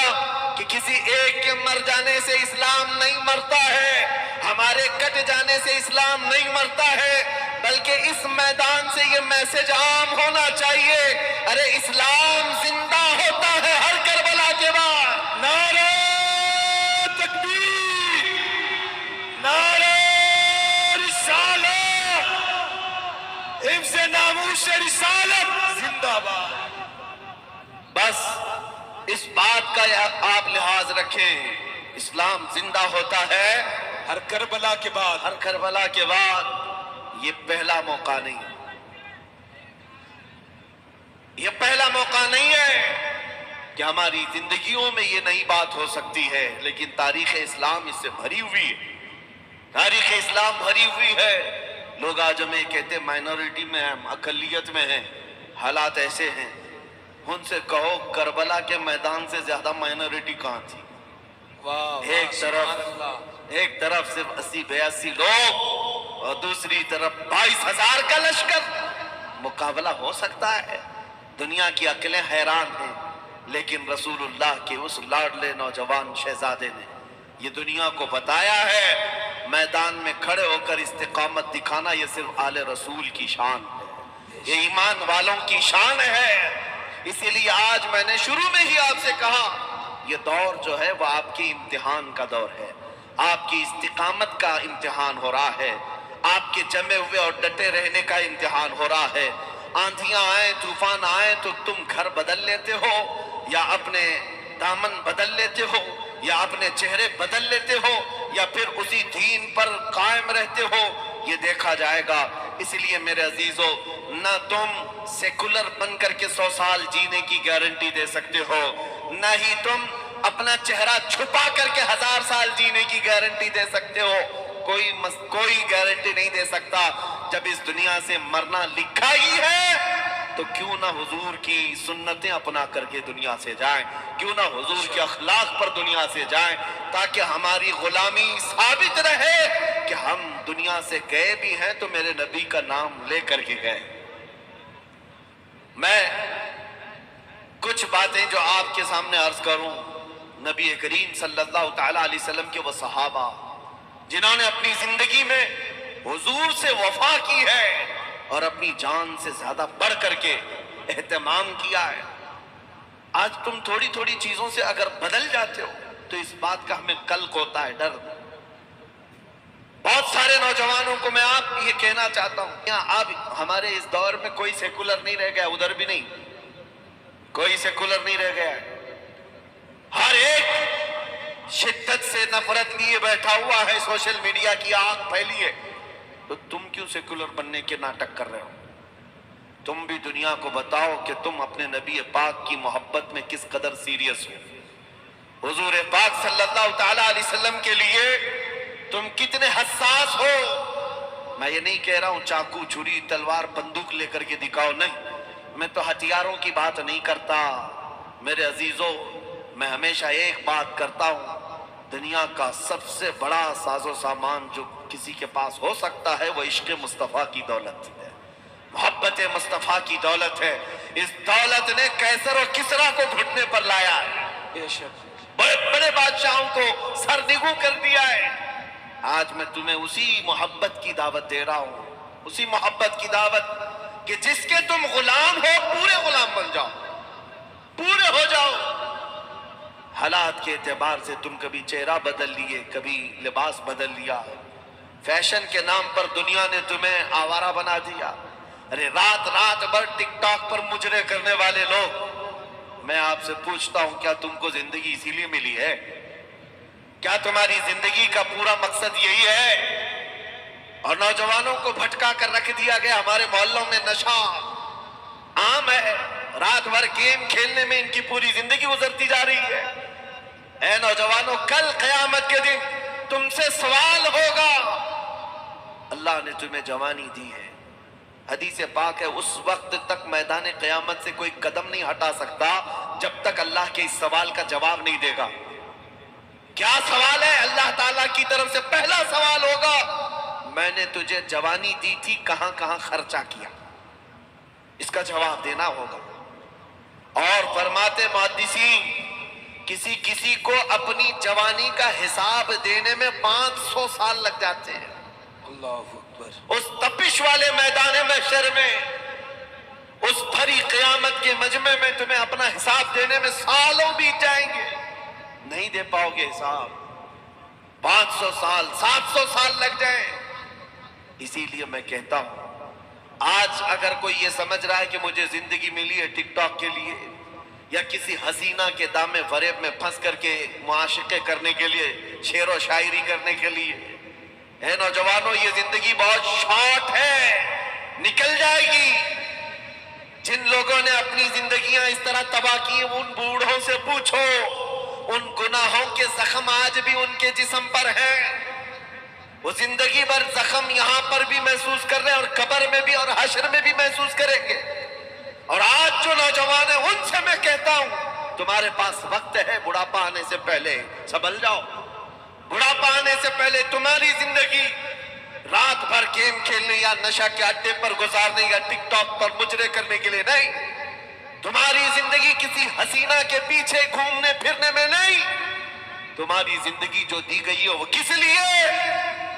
کہ کسی ایک کے مر جانے سے اسلام نہیں مرتا ہے، ہمارے کٹ جانے سے اسلام نہیں مرتا ہے، بلکہ اس میدان سے یہ میسج عام ہونا چاہیے، ارے اسلام زندہ ہوتا ہے ہر کربلا کے بعد۔ نعرہ تکبیر، نعرہ رسالت، حفظ ناموس رسالت زندہ باد۔ بس اس بات کا آپ لحاظ رکھیں، اسلام زندہ ہوتا ہے ہر کربلا کے بعد، ہر کربلا کے بعد۔ یہ پہلا موقع نہیں، یہ پہلا موقع نہیں ہے کہ ہماری زندگیوں میں یہ نئی بات ہو سکتی ہے، لیکن تاریخ اسلام اس سے بھری ہوئی ہے، تاریخ اسلام بھری ہوئی ہے۔ لوگ آج ہمیں کہتے مائنورٹی میں ہیں، اقلیت میں ہیں، حالات ایسے ہیں۔ ان سے کہو کربلا کے میدان سے زیادہ مائنورٹی کہاں تھی؟ ایک طرف صرف 80-82 لوگ اور دوسری طرف 22,000 کا لشکر، مقابلہ ہو سکتا ہے؟ دنیا کی عقلیں حیران ہیں، لیکن رسول اللہ کے اس لاڈلے نوجوان شہزادے نے یہ دنیا کو بتایا ہے، میدان میں کھڑے ہو کر استقامت دکھانا یہ صرف آل رسول کی شان ہے، یہ ایمان والوں کی شان ہے۔ اسی لیے آج میں نے شروع میں ہی آپ سے کہا، یہ دور جو ہے وہ آپ کی امتحان کا دور ہے، آپ کی استقامت کا امتحان ہو رہا ہے، آپ کے جمے ہوئے اور ڈٹے رہنے کا امتحان ہو رہا ہے۔ آندھیاں آئیں، طوفان آئیں تو تم گھر بدل لیتے ہو یا اپنے دامن بدل لیتے ہو یا اپنے چہرے بدل لیتے ہو یا پھر اسی دین پر قائم رہتے ہو، یہ دیکھا جائے گا۔ اس لیے میرے عزیزو، نہ تم سیکولر بن کر کے 100 سال جینے کی گارنٹی دے سکتے ہو، نہ ہی تم اپنا چہرہ چھپا کر کے 1000 سال جینے کی گارنٹی دے سکتے ہو۔ کوئی گارنٹی نہیں دے سکتا۔ جب اس دنیا سے مرنا لکھا ہی ہے تو کیوں نہ حضور کی سنتیں اپنا کر کے دنیا سے جائیں، کیوں نہ حضور کے اخلاق پر دنیا سے جائیں، تاکہ ہماری غلامی ثابت رہے کہ ہم دنیا سے گئے بھی ہیں تو میرے نبی کا نام لے کر کے گئے۔ میں کچھ باتیں جو آپ کے سامنے عرض کروں، نبی کریم صلی اللہ تعالیٰ علیہ وسلم کے وہ صحابہ جنہوں نے اپنی زندگی میں حضور سے وفا کی ہے اور اپنی جان سے زیادہ بڑھ کر کے اہتمام کیا ہے۔ آج تم تھوڑی تھوڑی چیزوں سے اگر بدل جاتے ہو تو اس بات کا ہمیں قلق ہوتا ہے، ڈر۔ بہت سارے نوجوانوں کو میں آپ یہ کہنا چاہتا ہوں، یہاں اب ہمارے اس دور میں کوئی سیکولر نہیں رہ گیا، ادھر بھی نہیں، کوئی سیکولر نہیں رہ گیا ہے۔ ہر ایک شدت سے نفرت لیے بیٹھا ہوا ہے، سوشل میڈیا کی آگ پھیلی ہے۔ تو تم کیوں سیکولر بننے کے ناٹک کر رہے ہو؟ تم بھی دنیا کو بتاؤ کہ تم اپنے نبی پاک کی محبت میں کس قدر سیریس ہو، حضور پاک صلی اللہ تعالیٰ علیہ وسلم کے لیے تم کتنے حساس ہو۔ میں یہ نہیں کہہ رہا ہوں چاقو، چھری، تلوار، بندوق لے کر کے دکھاؤ، نہیں، میں تو ہتھیاروں کی بات نہیں کرتا۔ میرے عزیزو، میں ہمیشہ ایک بات کرتا ہوں، دنیا کا سب سے بڑا ساز و سامان جو کسی کے پاس ہو سکتا ہے وہ عشق مصطفیٰ کی دولت ہے، محبت مصطفیٰ کی دولت ہے۔ اس دولت نے کیسر و کسریٰ کو گھٹنے پر لایا ہے، بڑے بڑے بادشاہوں کو سرنگوں کر دیا ہے۔ آج میں تمہیں اسی محبت کی دعوت دے رہا ہوں، اسی محبت کی دعوت کہ جس کے تم غلام ہو، پورے غلام بن جاؤ، پورے ہو جاؤ۔ حالات کے اعتبار سے تم کبھی چہرہ بدل لیے، کبھی لباس بدل لیا، فیشن کے نام پر دنیا نے تمہیں آوارہ بنا دیا۔ ارے رات بھر ٹک ٹاک پر مجرے کرنے والے لوگ، میں آپ سے پوچھتا ہوں، کیا تم کو زندگی اسی لیے ملی ہے؟ کیا تمہاری زندگی کا پورا مقصد یہی ہے؟ اور نوجوانوں کو بھٹکا کر رکھ دیا گیا۔ ہمارے محلوں میں نشہ عام ہے، رات بھر گیم کھیلنے میں ان کی پوری زندگی گزرتی جا رہی ہے۔ اے نوجوانوں، کل قیامت کے دن تم سے سوال ہوگا۔ اللہ نے تمہیں جوانی دی ہے، حدیث پاک ہے، اس وقت تک میدان قیامت سے کوئی قدم نہیں ہٹا سکتا جب تک اللہ کے اس سوال کا جواب نہیں دے گا۔ کیا سوال ہے؟ اللہ تعالیٰ کی طرف سے پہلا سوال ہوگا، میں نے تجھے جوانی دی تھی، کہاں کہاں خرچہ کیا؟ اس کا جواب دینا ہوگا۔ اور فرماتے محدثین، کسی کو اپنی جوانی کا حساب دینے میں 500 سال لگ جاتے ہیں۔ اللہ اکبر۔ اس تپش والے میدان محشر میں، اس بھری قیامت کے مجمع میں تمہیں اپنا حساب دینے میں سالوں بیت جائیں گے، نہیں دے پاؤ گے حساب۔ 500 سال، 700 سال لگ جائیں۔ اسی لیے میں کہتا ہوں، آج اگر کوئی یہ سمجھ رہا ہے کہ مجھے زندگی ملی ہے ٹک ٹاک کے لیے یا کسی حسینہ کے دامے فریب میں پھنس کر کے معاشقے کرنے کے لیے، شعر و شاعری کرنے کے لیے؟ اے نوجوانوں، یہ زندگی بہت شارٹ ہے، نکل جائے گی۔ جن لوگوں نے اپنی زندگیاں اس طرح تباہ کی، ان بوڑھوں سے پوچھو، ان گناہوں کے زخم آج بھی ان کے جسم پر ہیں۔ وہ زندگی بھر زخم یہاں پر بھی محسوس کر رہے ہیں، اور قبر میں بھی اور حشر میں بھی محسوس کریں گے۔ اور آج جو نوجوان ہیں ان سے میں کہتا ہوں، تمہارے پاس وقت ہے، بڑھاپا آنے سے پہلے سنبھل جاؤ۔ بڑھاپا آنے سے پہلے تمہاری زندگی رات بھر گیم کھیلنے یا نشہ کے اڈے پر گزارنے یا ٹک ٹاک پر مجرے کرنے کے لیے نہیں۔ تمہاری زندگی کسی حسینہ کے پیچھے گھومنے پھرنے میں نہیں۔ تمہاری زندگی جو دی گئی ہے وہ کس لیے؟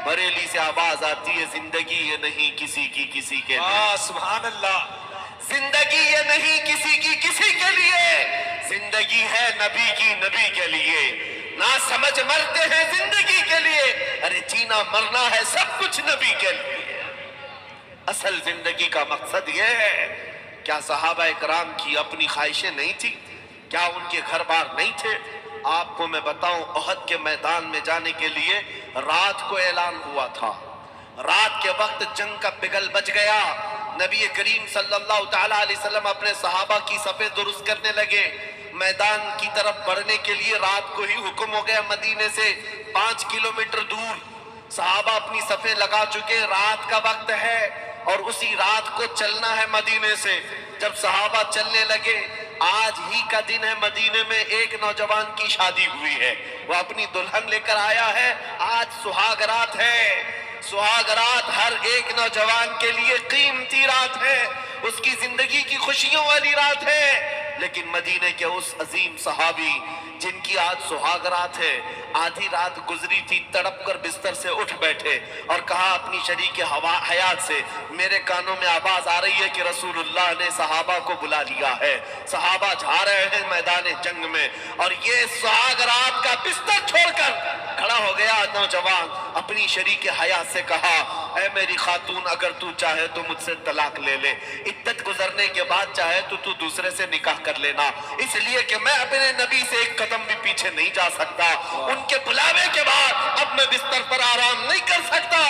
بریلی سے آواز آتی ہے، زندگی یہ نہیں کسی کی کسی کے لیے۔ سبحان اللہ۔ زندگی یہ نہیں کسی کی کسی کے لیے، زندگی ہے نبی کی نبی کے لیے۔ نہ سمجھ مرتے ہیں زندگی کے لیے، ارے جینا مرنا ہے سب کچھ نبی کے لیے۔ اصل زندگی کا مقصد یہ ہے۔ کیا صحابہ اکرام کی اپنی خواہشیں نہیں تھی؟ کیا ان کے گھر بار نہیں تھے؟ آپ کو میں بتاؤں، احد کے میدان میں جانے کے لیے رات کو اعلان ہوا تھا۔ رات کے وقت جنگ کا بگل بج گیا۔ نبی کریم صلی اللہ تعالیٰ علیہ وسلم اپنے صحابہ کی صفیں درست کرنے لگے۔ میدان کی طرف بڑھنے کے لیے رات کو ہی حکم ہو گیا، مدینے سے 5 کلومیٹر دور صحابہ اپنی صفیں لگا چکے، رات کا وقت ہے اور اسی رات کو چلنا ہے مدینے سے۔ جب صحابہ چلنے لگے، آج ہی کا دن ہے، مدینے میں ایک نوجوان کی شادی ہوئی ہے، وہ اپنی دلہن لے کر آیا ہے۔ آج سہاگ رات ہے۔ سہاگ رات ہر ایک نوجوان کے لیے قیمتی رات ہے، اس کی زندگی کی خوشیوں والی رات ہے۔ لیکن مدینے کے اس عظیم صحابی جن کی آج سہاگ رات ہے، آدھی رات گزری تھی، تڑپ کر بستر سے اٹھ بیٹھے اور کہا اپنی شریک حیات سے، میرے کانوں میں آواز آ رہی ہے کہ رسول اللہ نے صحابہ کو بلا لیا ہے، صحابہ جا رہے ہیں میدان جنگ میں۔ اور یہ سہاگ رات کا بستر چھوڑ کر کھڑا ہو گیا نوجوان، اپنی شریک حیات سے کہا، اے میری خاتون، اگر تو چاہے تو مجھ سے طلاق لے لے، عدت گزرنے کے بعد چاہے تو دوسرے سے نکاح کر لینا، اس لیے کہ میں اپنے نبی سے ایک قدم بھی پیچھے نہیں جا سکتا، ان کے بلاوے کے بعد اب میں بستر پر آرام نہیں کر سکتا،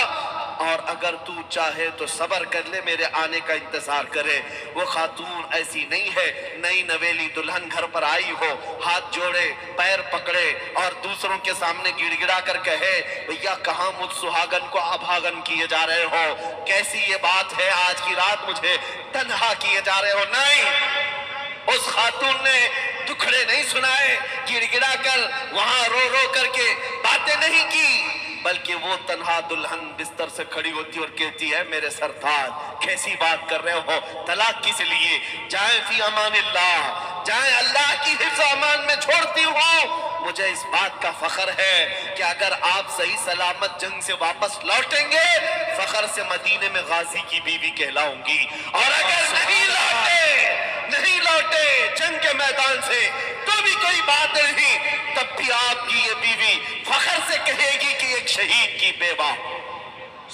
اور اگر تو چاہے تو صبر کر لے، میرے آنے کا انتظار کرے۔ وہ خاتون ایسی نہیں ہے، نئی نویلی دلہن گھر پر آئی ہو، ہاتھ جوڑے، پیر پکڑے اور دوسروں کے سامنے گڑ گڑا کر کہے، بھیا کہاں مجھ سہاگن کو ابھاگن کیے جا رہے ہو، کیسی یہ بات ہے، آج کی رات مجھے تنہا کیے جا رہے ہو؟ نہیں، اس خاتون نے دکھڑے نہیں سنائے، گڑ گڑا کر وہاں رو رو کر کے باتیں نہیں کی، بلکہ وہ تنہا دلہن بستر سے کھڑی ہوتی اور کہتی ہے، میرے سردار کیسی بات کر رہے ہو، طلاق کس لیے؟ جائیں فی امان اللہ، جائیں اللہ کی حفظ و امان میں چھوڑتی ہوں، مجھے اس بات کا فخر ہے کہ اگر آپ صحیح سلامت جنگ سے واپس لوٹیں گے، فخر سے مدینے میں غازی کی بیوی کہلاؤں گی، اور اگر نہیں لوٹے جنگ کے میدان سے تو بھی کوئی بات نہیں، تب بھی آپ کی یہ بیوی فخر سے کہے گی کہ ایک شہید کی بیوہ،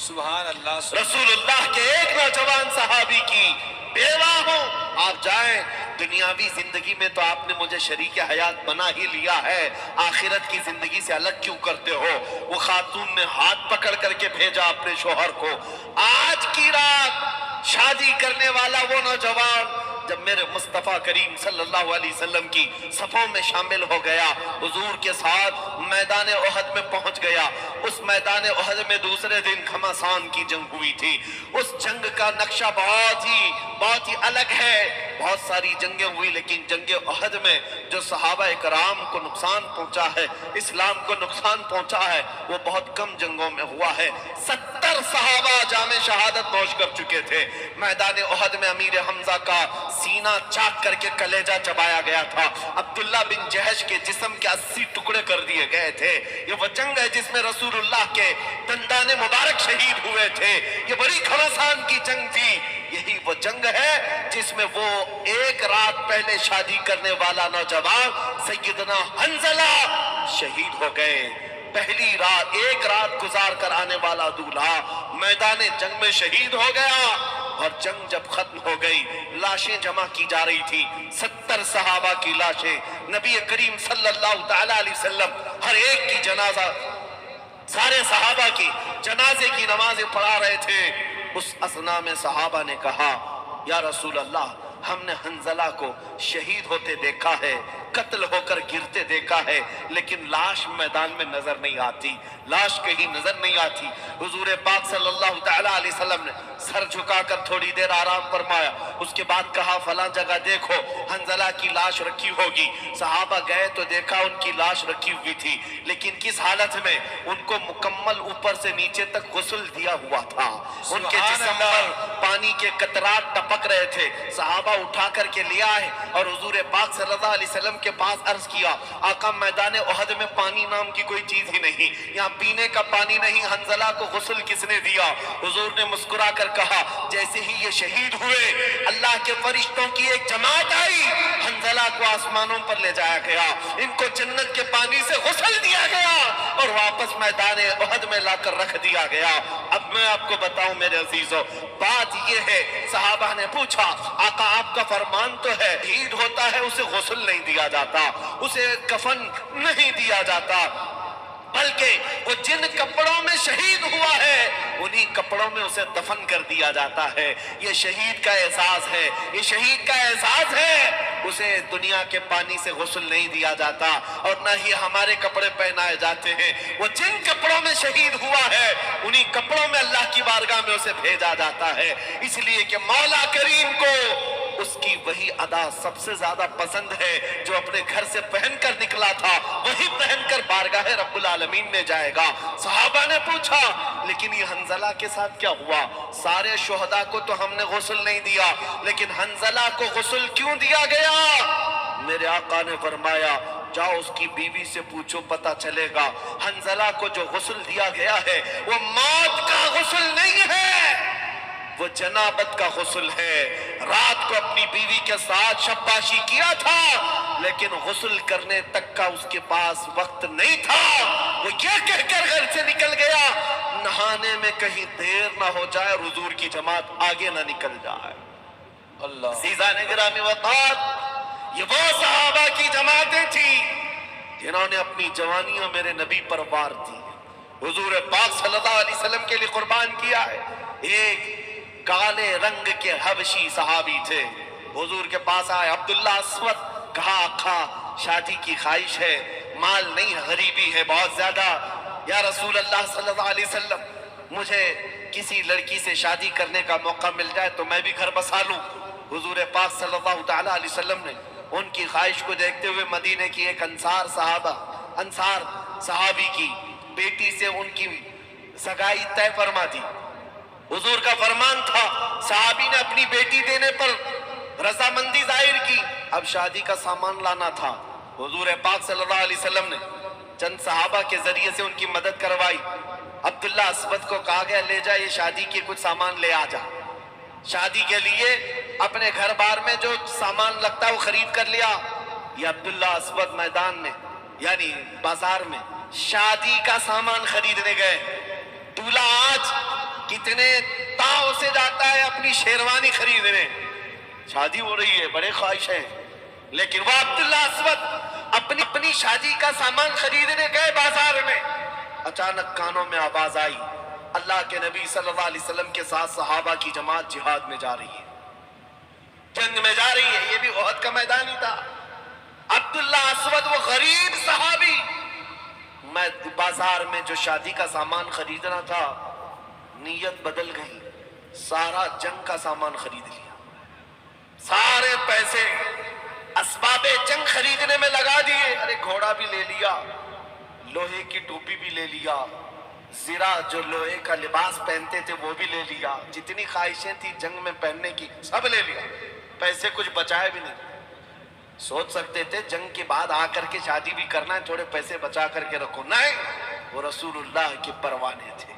سبحان اللہ۔ رسول اللہ کے ایک نوجوان صحابی کی بیوہ ہوں۔ آپ جائیں، دنیاوی زندگی میں تو آپ نے مجھے شریک حیات بنا ہی لیا ہے، آخرت کی زندگی سے الگ کیوں کرتے ہو؟ وہ خاتون نے ہاتھ پکڑ کر کے بھیجا اپنے شوہر کو۔ آج کی رات شادی کرنے والا وہ نوجوان جب میرے مصطفیٰ کریم صلی اللہ علیہ وسلم کی صفوں میں شامل ہو گیا، حضور کے ساتھ میدان احد میں پہنچ گیا۔ اس میدان احد میں دوسرے دن گھمسان کی جنگ ہوئی تھی۔ اس جنگ کا نقشہ بہت ہی الگ ہے۔ بہت ساری جنگیں ہوئی، لیکن جنگ احد میں جو صحابہ اکرام کو نقصان پہنچا ہے، اسلام کو نقصان پہنچا ہے، وہ بہت کم جنگوں میں ہوا ہے۔ 70 صحابہ جام شہادت نوش کر چکے تھے۔ میدان احد میں امیر حمزہ کا سینہ چاک کر کے کلیجہ چبایا گیا تھا۔ عبداللہ بن جہش کے جسم کے 80 ٹکڑے کر دیے گئے تھے۔ یہ وہ جنگ ہے جس میں رسول اللہ کے دندان مبارک شہید ہوئے تھے۔ یہ بڑی گھمسان کی جنگ تھی۔ یہی وہ جنگ ہے جس میں وہ ایک رات پہلے شادی کرنے والا نوجوان سیدنا حنظلہ شہید ہو گئے۔ پہلی رات، ایک رات گزار کر آنے والا دولہا میدان جنگ میں شہید ہو گیا، اور اور جنگ جب ختم ہو گئی، لاشیں جمع کی جا رہی تھی، 70 صحابہ کی لاشیں، نبی کریم صلی اللہ تعالی علیہ وسلم ہر ایک کی جنازہ، سارے صحابہ کی جنازے کی نمازیں پڑھا رہے تھے۔ اس اثنا میں صحابہ نے کہا یا رسول اللہ، ہم نے حنظلہ کو شہید ہوتے دیکھا ہے، قتل ہو کر گرتے دیکھا ہے، لیکن لاش میدان میں نظر نہیں آتی، لاش کہیں نظر نہیں آتی۔ حضور پاک صلی اللہ تعالی علیہ وسلم نے سر جھکا کر تھوڑی دیر آرام فرمایا، اس کے بعد کہا فلاں جگہ دیکھو حنظلہ کی لاش رکھی ہوگی۔ صحابہ گئے تو دیکھا ان کی لاش رکھی ہوئی تھی، لیکن کس حالت میں؟ ان کو مکمل اوپر سے نیچے تک غسل دیا ہوا تھا، ان کے جسم پر پانی کے قطرات ٹپک رہے تھے۔ صحابہ اٹھا کر کے لے آئے اور حضور پاک صلی اللہ علیہ وسلم کے پاس عرض کیا آقا میدان احد میں پانی نام کی کوئی چیز ہی نہیں، یہاں پینے کا پانی نہیں، حنظلہ کو غسل کس نے دیا؟ حضور نے مسکرا کر کہا جیسے ہی یہ شہید ہوئے اللہ کے فرشتوں کی ایک جماعت آئی، حنظلہ کو آسمانوں پر لے جایا گیا، ان کو جنت کے پانی سے غسل دیا گیا اور واپس میدان احد میں لا کر رکھ دیا گیا۔ اب میں آپ کو بتاؤں میرے عزیزو، بات یہ ہے صحابہ نے پوچھا آقا آپ کا فرمان تو ہے شہید ہوتا ہے اسے غسل نہیں دیا جاتا، اسے کفن نہیں دیا جاتا، بلکہ وہ جن کپڑوں میں شہید ہوا ہے انہی کپڑوں میں اسے دفن کر دیا جاتا ہے۔ یہ شہید کا اعزاز ہے، یہ شہید کا اعزاز ہے، اسے دنیا کے پانی سے غسل نہیں دیا جاتا اور نہ ہی ہمارے کپڑے پہنائے جاتے ہیں۔ وہ جن کپڑوں میں شہید ہوا ہے انہی کپڑوں میں اللہ کی بارگاہ میں اسے بھیجا جاتا ہے، اس لیے کہ مولا کریم کو اس کی وہی ادا سب سے زیادہ پسند ہے جو اپنے گھر سے پہن کر نکلا تھا وہی پہن کر بارگاہ رب العالمین میں جائے گا۔ صحابہ نے پوچھا لیکن یہ حنظلہ کے ساتھ کیا ہوا؟ سارے شہداء کو تو ہم نے غسل نہیں دیا، لیکن حنظلہ کو غسل کیوں دیا گیا؟ میرے آقا نے فرمایا جاؤ اس کی بیوی سے پوچھو پتہ چلے گا۔ حنظلہ کو جو غسل دیا گیا ہے وہ موت کا غسل نہیں ہے، وہ جنابت کا غسل ہے۔ رات کو اپنی بیوی کے ساتھ شباشی کیا تھا لیکن غسل کرنے تک کا اس کے پاس وقت نہیں تھا، وہ یہ کہہ کر گھر سے نکل گیا نہانے میں کہیں دیر نہ ہو جائے اور حضور کی جماعت آگے نہ نکل جائے۔ اللہ عزیزان گرامی وقت، یہ وہ صحابہ کی جماعتیں تھیں جنہوں نے اپنی جوانیاں میرے نبی پر وار دی، حضور پاک صلی اللہ علیہ وسلم کے لیے قربان کیا ہے۔ ایک کالے رنگ کے حبشی صحابی تھے، حضور کے پاس آئے، عبداللہ اسود، کہا آقا شادی کی خواہش ہے، مال نہیں غریبی ہے بہت زیادہ، یا رسول اللہ صلی اللہ علیہ وسلم مجھے کسی لڑکی سے شادی کرنے کا موقع مل جائے تو میں بھی گھر بسا لوں۔ حضور پاک صلی اللہ تعالی علیہ وسلم نے ان کی خواہش کو دیکھتے ہوئے مدینے کی ایک انصار صحابی کی بیٹی سے ان کی سگائی طے فرما دی۔ حضور کا فرمان تھا، صحابی نے اپنی بیٹی دینے پر رضامندی ظاہر کی، اب شادی کا سامان لانا تھا۔ حضور پاک صلی اللہ علیہ وسلم نے چند صحابہ کے ذریعے سے ان کی مدد کروائی۔ عبداللہ اسود کو کہا گیا لے جا یہ شادی کے کچھ سامان لے آ جا۔ شادی کے لیے اپنے گھر بار میں جو سامان لگتا ہے وہ خرید کر لیا۔ یہ عبداللہ اسود میدان میں یعنی بازار میں شادی کا سامان خریدنے گئے۔ دولہا آج کتنے تاؤ سے جاتا ہے اپنی شیروانی خریدنے، شادی ہو رہی ہے بڑے خواہش ہیں، لیکن وہ عبداللہ اسود اپنی شادی کا سامان خریدنے گئے بازار میں۔ اچانک کانوں میں آواز آئی اللہ کے نبی صلی اللہ علیہ وسلم کے ساتھ صحابہ کی جماعت جہاد میں جا رہی ہے، جنگ میں جا رہی ہے۔ یہ بھی احد کا میدان ہی تھا۔ عبداللہ اسود وہ غریب صحابی، میں بازار میں جو شادی کا سامان خریدنا تھا نیت بدل گئی، سارا جنگ کا سامان خرید لیا، سارے پیسے اسباب جنگ خریدنے میں لگا دیے۔ ارے گھوڑا بھی لے لیا، لوہے کی ٹوپی بھی لے لیا، زرہ جو لوہے کا لباس پہنتے تھے وہ بھی لے لیا، جتنی خواہشیں تھی جنگ میں پہننے کی سب لے لیا، پیسے کچھ بچائے بھی نہیں۔ سوچ سکتے تھے جنگ کے بعد آ کر کے شادی بھی کرنا ہے، تھوڑے پیسے بچا کر کے رکھو، نہیں، وہ رسول اللہ کے پروانے تھے،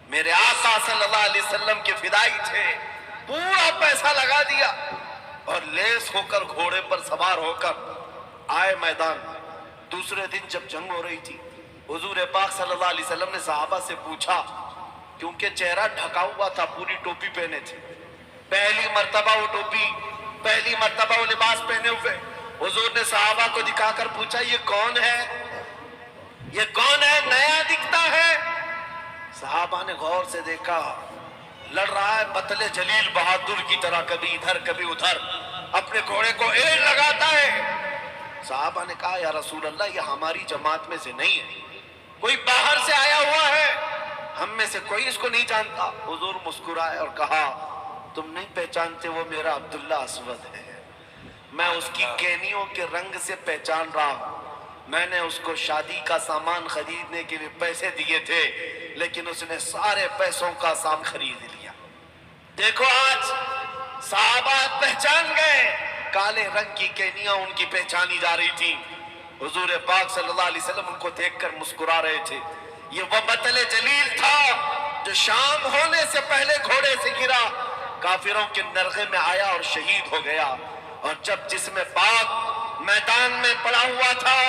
میرے آقا صلی اللہ علیہ وسلم کے فدائی تھے، پورا پیسہ لگا دیا اور لیس ہو کر گھوڑے پر سوار ہو کر آئے میدان۔ دوسرے دن جب جنگ ہو رہی تھی حضور پاک صلی اللہ علیہ وسلم نے صحابہ سے پوچھا، کیونکہ چہرہ ڈھکا ہوا تھا، پوری ٹوپی پہنے تھے، پہلی مرتبہ وہ ٹوپی، پہلی مرتبہ وہ لباس پہنے ہوئے حضور نے صحابہ کو دکھا کر پوچھا یہ کون ہے؟ یہ کون ہے؟ نیا دکھتا ہے۔ صحابہ نے غور سے دیکھا، لڑ رہا ہے بطل جلیل بہادر کی طرح، کبھی ادھر کبھی ادھر، اپنے گھوڑے کو ایڑ لگاتا ہے۔ صحابہ نے کہا یا رسول اللہ یہ ہماری جماعت میں سے نہیں ہے، کوئی باہر سے آیا ہوا ہے، ہم میں سے کوئی اس کو نہیں جانتا۔ حضور مسکرائے اور کہا تم نہیں پہچانتے، وہ میرا عبداللہ اسود ہے، میں اس کی کینیوں کے رنگ سے پہچان رہا ہوں، میں نے اس کو شادی کا سامان خریدنے کے لیے پیسے دیے تھے لیکن اس نے سارے پیسوں کا سامان خرید لیا۔ دیکھو آج صحابہ پہچان گئے، کالے رنگ کی کینیاں ان کی پہچانی جا رہی تھی۔ حضور پاک صلی اللہ علیہ وسلم ان کو دیکھ کر مسکرا رہے تھے۔ یہ وہ بطل جلیل تھا جو شام ہونے سے پہلے گھوڑے سے گرا، کافروں کے نرغے میں آیا اور شہید ہو گیا، اور جب جسم پاک میدان میں پڑا ہوا تھا،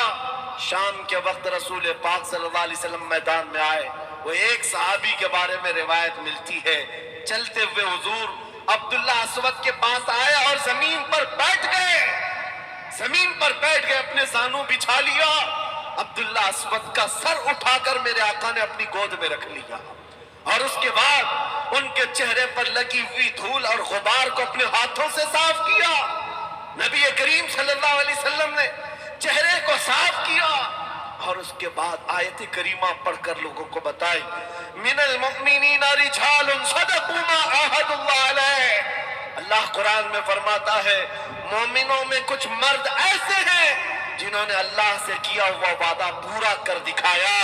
شام کے وقت رسول پاک صلی اللہ علیہ وسلم میدان میں آئے۔ وہ ایک صحابی کے بارے میں روایت ملتی ہے، چلتے ہوئے حضور عبداللہ اسود کے پاس آئے اور زمین پر بیٹھ گئے، زمین پر بیٹھ گئے، اپنے زانوں بچھا لیا، عبداللہ اسود کا سر اٹھا کر میرے آقا نے اپنی گود میں رکھ لیا، اور اس کے بعد ان کے چہرے پر لگی ہوئی دھول اور غبار کو اپنے ہاتھوں سے صاف کیا۔ نبی کریم صلی اللہ علیہ وسلم نے چہرے کو صاف کیا، اور اس کے بعد آیت کریمہ پڑھ کر لوگوں کو بتائی من المؤمنین رجال صدقوا ما عاہدوا اللہ علیہ۔ اللہ قرآن میں فرماتا ہے مومنوں میں کچھ مرد ایسے ہیں جنہوں نے اللہ سے کیا ہوا وعدہ پورا کر دکھایا،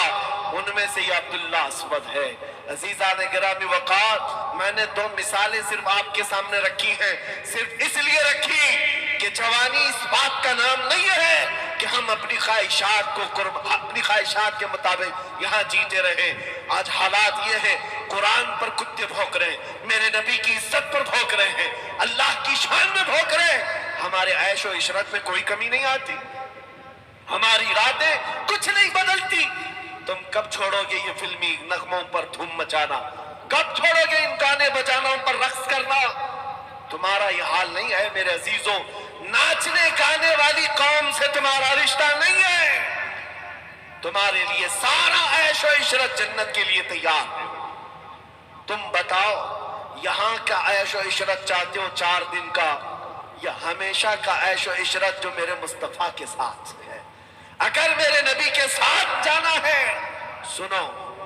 ان میں سے یہ عبداللہ اسود ہے۔ عزیزان گرامی وقار، میں نے دو مثالیں صرف آپ کے سامنے رکھی ہیں، صرف اس لیے رکھی کہ جوانی اس بات کا نام نہیں ہے کہ ہم اپنی خواہشات کے مطابق یہاں جیتے رہیں۔ آج حالات یہ ہے قرآن پر کتے بھونک رہے ہیں، میرے نبی کی عزت پر بھونک رہے ہیں، اللہ کی شان میں بھونک رہے ہیں، ہمارے عیش و عشرت میں کوئی کمی نہیں آتی، ہماری راتیں کچھ نہیں بدلتی۔ تم کب چھوڑو گے یہ فلمی نغموں پر دھوم مچانا؟ کب چھوڑو گے ان گانے بجانوں پر رقص کرنا؟ تمہارا یہ حال نہیں ہے میرے عزیزوں، ناچنے گانے والی قوم سے تمہارا رشتہ نہیں ہے، تمہارے لیے سارا عیش و عشرت جنت کے لیے تیار ہے۔ تم بتاؤ یہاں کا عیش و عشرت چاہتے ہو 4 دن کا، یا ہمیشہ کا عیش و عشرت جو میرے مصطفیٰ کے ساتھ ہے؟ اگر میرے نبی کے ساتھ جانا ہے، سنو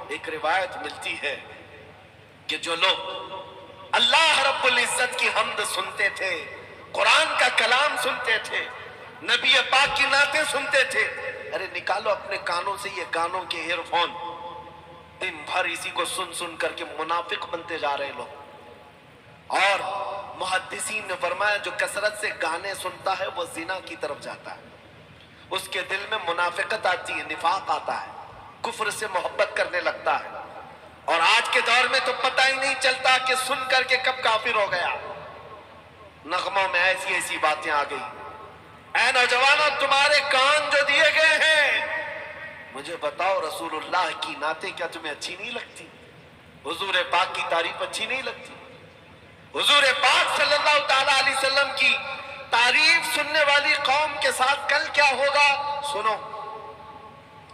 ایک روایت ملتی ہے کہ جو لوگ اللہ رب العزت کی حمد سنتے تھے، قرآن کا کلام سنتے تھے، نبی پاک کی نعتیں سنتے تھے، ارے نکالو اپنے کانوں سے یہ گانوں کے ایئر فون، دن بھر اسی کو سن سن کر کے منافق بنتے جا رہے لوگ۔ اور محدثین نے فرمایا جو کثرت سے گانے سنتا ہے وہ زنا کی طرف جاتا ہے، اس کے دل میں منافقت آتی ہے، نفاق آتا ہے، کفر سے محبت کرنے لگتا ہے، اور آج کے دور میں تو پتہ ہی نہیں چلتا کہ سن کر کے کب کافر ہو گیا۔ نغموں میں ایسی ایسی باتیں آ گئی۔ اے نوجوانوں، تمہارے کان جو دیے گئے ہیں، مجھے بتاؤ رسول اللہ کی نعتیں کیا تمہیں اچھی نہیں لگتی؟ حضور پاک کی تعریف اچھی نہیں لگتی؟ حضور پاک صلی اللہ تعالیٰ علیہ وسلم کی تعریف سننے والی قوم کے ساتھ کل کیا ہوگا؟ سنو،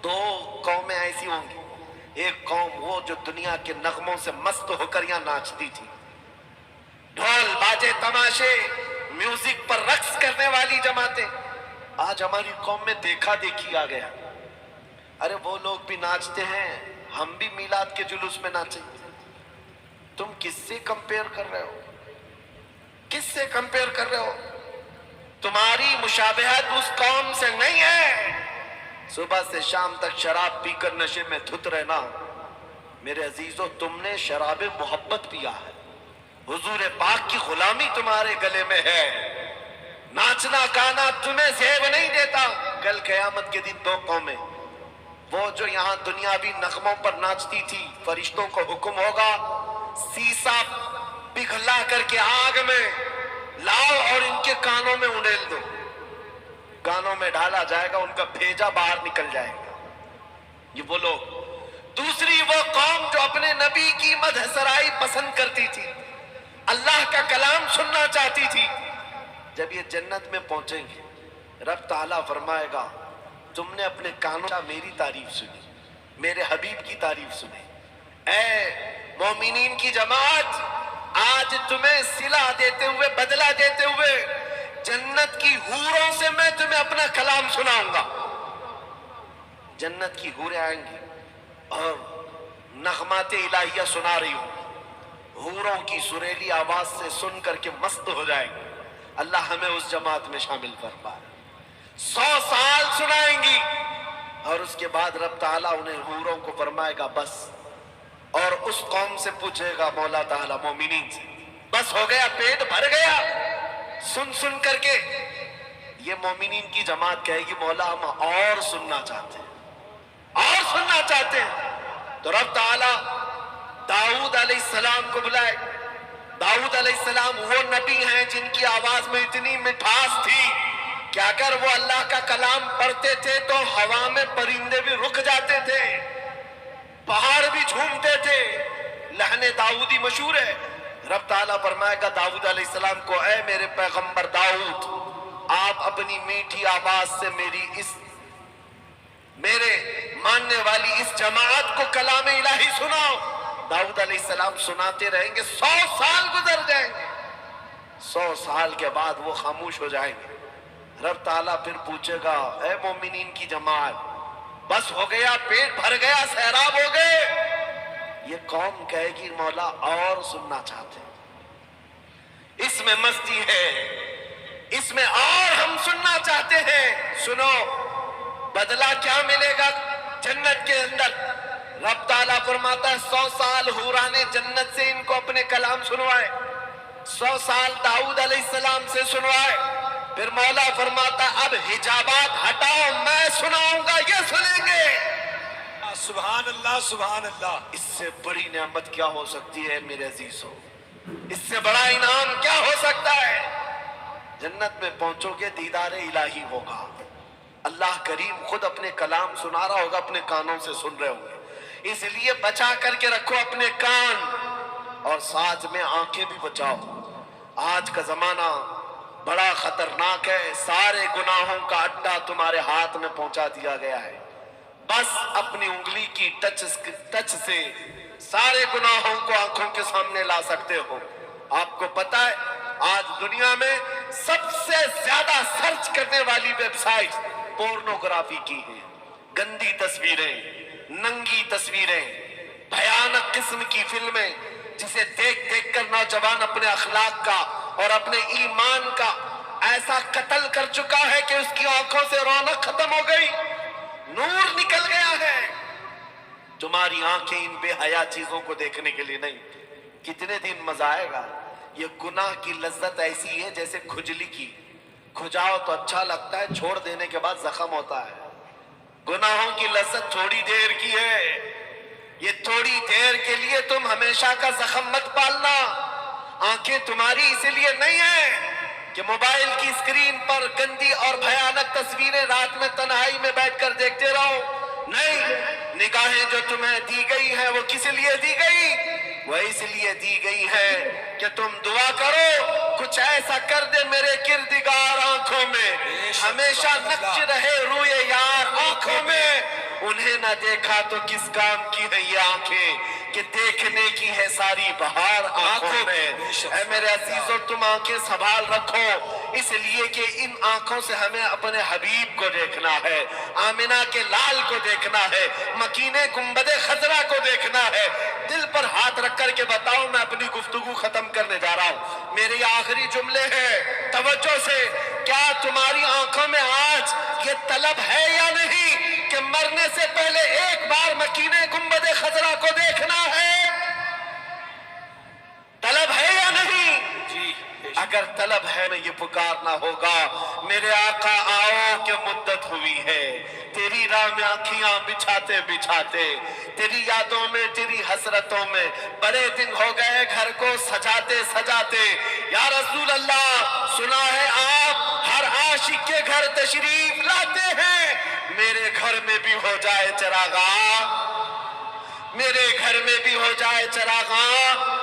2 قومیں ایسی ہوں گی، ایک قوم وہ جو دنیا کے نغموں سے مست ہو کر یہاں ناچتی تھی، ڈھول باجے تماشے میوزک پر رقص کرنے والی جماعتیں، آج ہماری قوم میں دیکھا دیکھی آ گیا۔ ارے وہ لوگ بھی ناچتے ہیں، ہم بھی میلاد کے جلوس میں ناچیں، تم کس سے کمپیئر کر رہے ہو؟ کس سے کمپیئر کر رہے ہو؟ تمہاری مشابہت اس قوم سے نہیں ہے۔ صبح سے شام تک شراب پی کر نشے میں دھت رہنا، میرے عزیزو تم نے شراب محبت پیا ہے، حضور پاک کی غلامی تمہارے گلے میں ہے، ناچنا گانا تمہیں زیب نہیں دیتا۔ کل قیامت کے دن 2 قومیں، وہ جو یہاں دنیاوی نغموں پر ناچتی تھی، فرشتوں کو حکم ہوگا سیسا پگھلا کر کے آگ میں لاؤ اور ان کے کانوں میں انڈیل دو، کانوں میں ڈالا جائے گا، ان کا بھیجا باہر نکل جائے گا۔ یہ وہ لوگ۔ دوسری وہ قوم جو اپنے نبی کی مدح سرائی پسند کرتی تھی، اللہ کا کلام سننا چاہتی تھی. جب یہ جنت میں پہنچیں گے رب تعالیٰ فرمائے گا تم نے اپنے کانوں سے میری تعریف سنی, میرے حبیب کی تعریف سنی. اے مومنین کی جماعت, آج تمہیں صلہ دیتے ہوئے, بدلہ دیتے ہوئے جنت کی حوروں سے میں تمہیں اپنا کلام سناؤں گا. جنت کی حوریں آئیں گی اور نغمات الہیہ سنا رہی ہوں, حوروں کی سریلی آواز سے سن کر کے مست ہو جائیں گے. اللہ ہمیں اس جماعت میں شامل فرمائے. 100 سال سنائیں گی اور اس کے بعد رب تعالیٰ انہیں حوروں کو فرمائے گا بس, اور اس قوم سے پوچھے گا مولا تعالیٰ مومنین سے, بس ہو گیا, پیٹ بھر گیا سن سن کر کے. یہ مومنین کی جماعت کہے گی مولا ہم اور سننا چاہتے ہیں, اور سننا چاہتے ہیں. تو رب تعالیٰ داؤد علیہ السلام کو بلائے. داؤد علیہ السلام وہ نبی ہیں جن کی آواز میں اتنی مٹھاس تھی کہ اگر وہ اللہ کا کلام پڑھتے تھے تو ہوا میں پرندے بھی رک جاتے تھے, پہاڑ بھی جھومتے تھے. لحن داؤدی مشہور ہے. رب تعالیٰ فرمائے گا داؤد علیہ السلام کو اے میرے پیغمبر داؤد, آپ اپنی میٹھی آواز سے میرے ماننے والی اس جماعت کو کلام الہی سناؤ. داؤد علیہ السلام سناتے رہیں گے, 100 سال گزر جائیں گے. 100 سال کے بعد وہ خاموش ہو جائیں گے. رب تعالیٰ پھر پوچھے گا اے مومنین کی جماعت بس ہو گیا, پیٹ بھر گیا, سیراب ہو گئے. یہ قوم کہے گی مولا اور سننا چاہتے ہیں, اس میں مستی ہے, اس میں اور ہم سننا چاہتے ہیں. سنو بدلہ کیا ملے گا جنت کے اندر. رب تعالیٰ فرماتا ہے 100 سال حورانے جنت سے ان کو اپنے کلام سنوائے, 100 سال داؤد علیہ السلام سے سنوائے. پھر مولا فرماتا اب حجابات ہٹاؤ, میں سناؤں گا, یہ سنیں گے. سبحان اللہ سبحان اللہ. اس سے بڑی نعمت کیا ہو سکتی ہے میرے عزیزوں, اس سے بڑا انعام کیا ہو سکتا ہے. جنت میں پہنچو گے دیدار الہی ہوگا, اللہ کریم خود اپنے کلام سنا رہا ہوگا, اپنے کانوں سے سن رہے ہوں گے. اس لیے بچا کر کے رکھو اپنے کان اور ساتھ میں آنکھیں بھی بچاؤ. آج کا زمانہ بڑا خطرناک ہے, سارے گناہوں کا اڈا تمہارے ہاتھ میں پہنچا دیا گیا ہے. بس اپنی انگلی کی ٹچ سے سارے گناہوں کو آنکھوں کے سامنے لا سکتے ہو. آپ کو پتا ہے آج دنیا میں سب سے زیادہ سرچ کرنے والی ویب سائٹ پورنوگرافی کی ہے. گندی تصویریں, ننگی تصویریں, بھیانک قسم کی فلمیں جسے دیکھ دیکھ کر نوجوان اپنے اخلاق کا اور اپنے ایمان کا ایسا قتل کر چکا ہے کہ اس کی آنکھوں سے رونق ختم ہو گئی, نور نکل گیا ہے. تمہاری آنکھیں ان بے حیا چیزوں کو دیکھنے کے لیے نہیں. کتنے دن مزہ آئے گا. یہ گناہ کی لذت ایسی ہے جیسے کھجلی کی, کھجاؤ تو اچھا لگتا ہے, چھوڑ دینے کے بعد زخم ہوتا ہے. گناہوں کی لذت تھوڑی دیر کی ہے, یہ تھوڑی دیر کے لیے تم ہمیشہ کا زخم مت پالنا. آنکھیں تمہاری اسی لیے نہیں ہیں کہ موبائل کی اسکرین پر گندی اور بھیانک تصویریں رات میں تنہائی میں بیٹھ کر دیکھتے رہو. نہیں, نگاہیں جو تمہیں دی گئی ہیں وہ کس لیے دی گئی؟ وہ اس لیے دی گئی ہے کہ تم دعا کرو کچھ ایسا کر دے میرے کردگار آنکھوں میں, ہمیشہ نقش رہے روئے یار آنکھوں میں. انہیں نہ دیکھا تو کس کام کی ہے یہ آنکھیں کہ دیکھنے کی ہے ساری بہار آنکھوں میں. اے میرے عزیزوں تم آنکھیں سنبھال رکھو, اس لیے کہ ان آنکھوں سے ہمیں اپنے حبیب کو دیکھنا ہے, آمنہ کے لال کو دیکھنا ہے, مکینے گنبد خضرا کو دیکھنا ہے. دل پر ہاتھ رکھ کر کے بتاؤ, میں اپنی گفتگو ختم کرنے جا رہا ہوں, میرے آخری جملے ہیں, توجہ سے. کیا تمہاری آنکھوں میں آج یہ طلب ہے یا نہیں کہ مرنے سے پہلے ایک بار مکینے گنبد خضرا کو دیکھنا ہے؟ طلب ہے یا نہیں؟ اگر طلب ہے میں یہ پکارنا ہوگا, میرے آقا آؤ کہ مدت ہوئی ہے تیری راہ میں آنکھیاں بچھاتے بچھاتے, تیری یادوں میں تیری حسرتوں میں بڑے دن ہو گئے گھر کو سجاتے سجاتے. یا رسول اللہ سنا ہے آپ ہر عاشق کے گھر تشریف لاتے ہیں, میرے گھر میں بھی ہو جائے چراغاں, میرے گھر میں بھی ہو جائے چراغاں.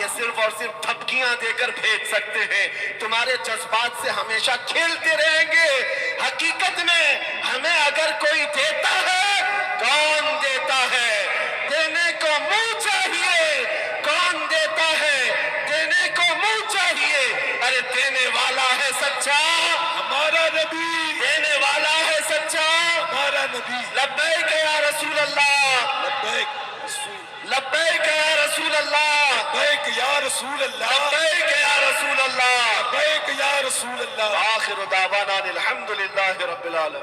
یہ صرف اور صرف دھمکیاں دے کر بھیج سکتے ہیں، تمہارے جذبات سے ہمیشہ کھیلتے رہیں گے۔ حقیقت میں ہمیں اگر کوئی دیتا ہے، کون دیتا ہے؟ دینے کو منہ چاہیے۔ کون دیتا ہے؟ دینے کو منہ چاہیے۔ ارے دینے والا ہے سچا، ہمارا نبی، دینے والا ہے سچا۔ ہمارا نبی۔ لبیک یا رسول اللہ، لبیک لبیک یا رسول اللہ، لبیک یا رسول اللہ، لبیک یا رسول اللہ۔ لبیک یا رسول اللہ۔ آخر دعوانا الحمدللہ رب العالمین۔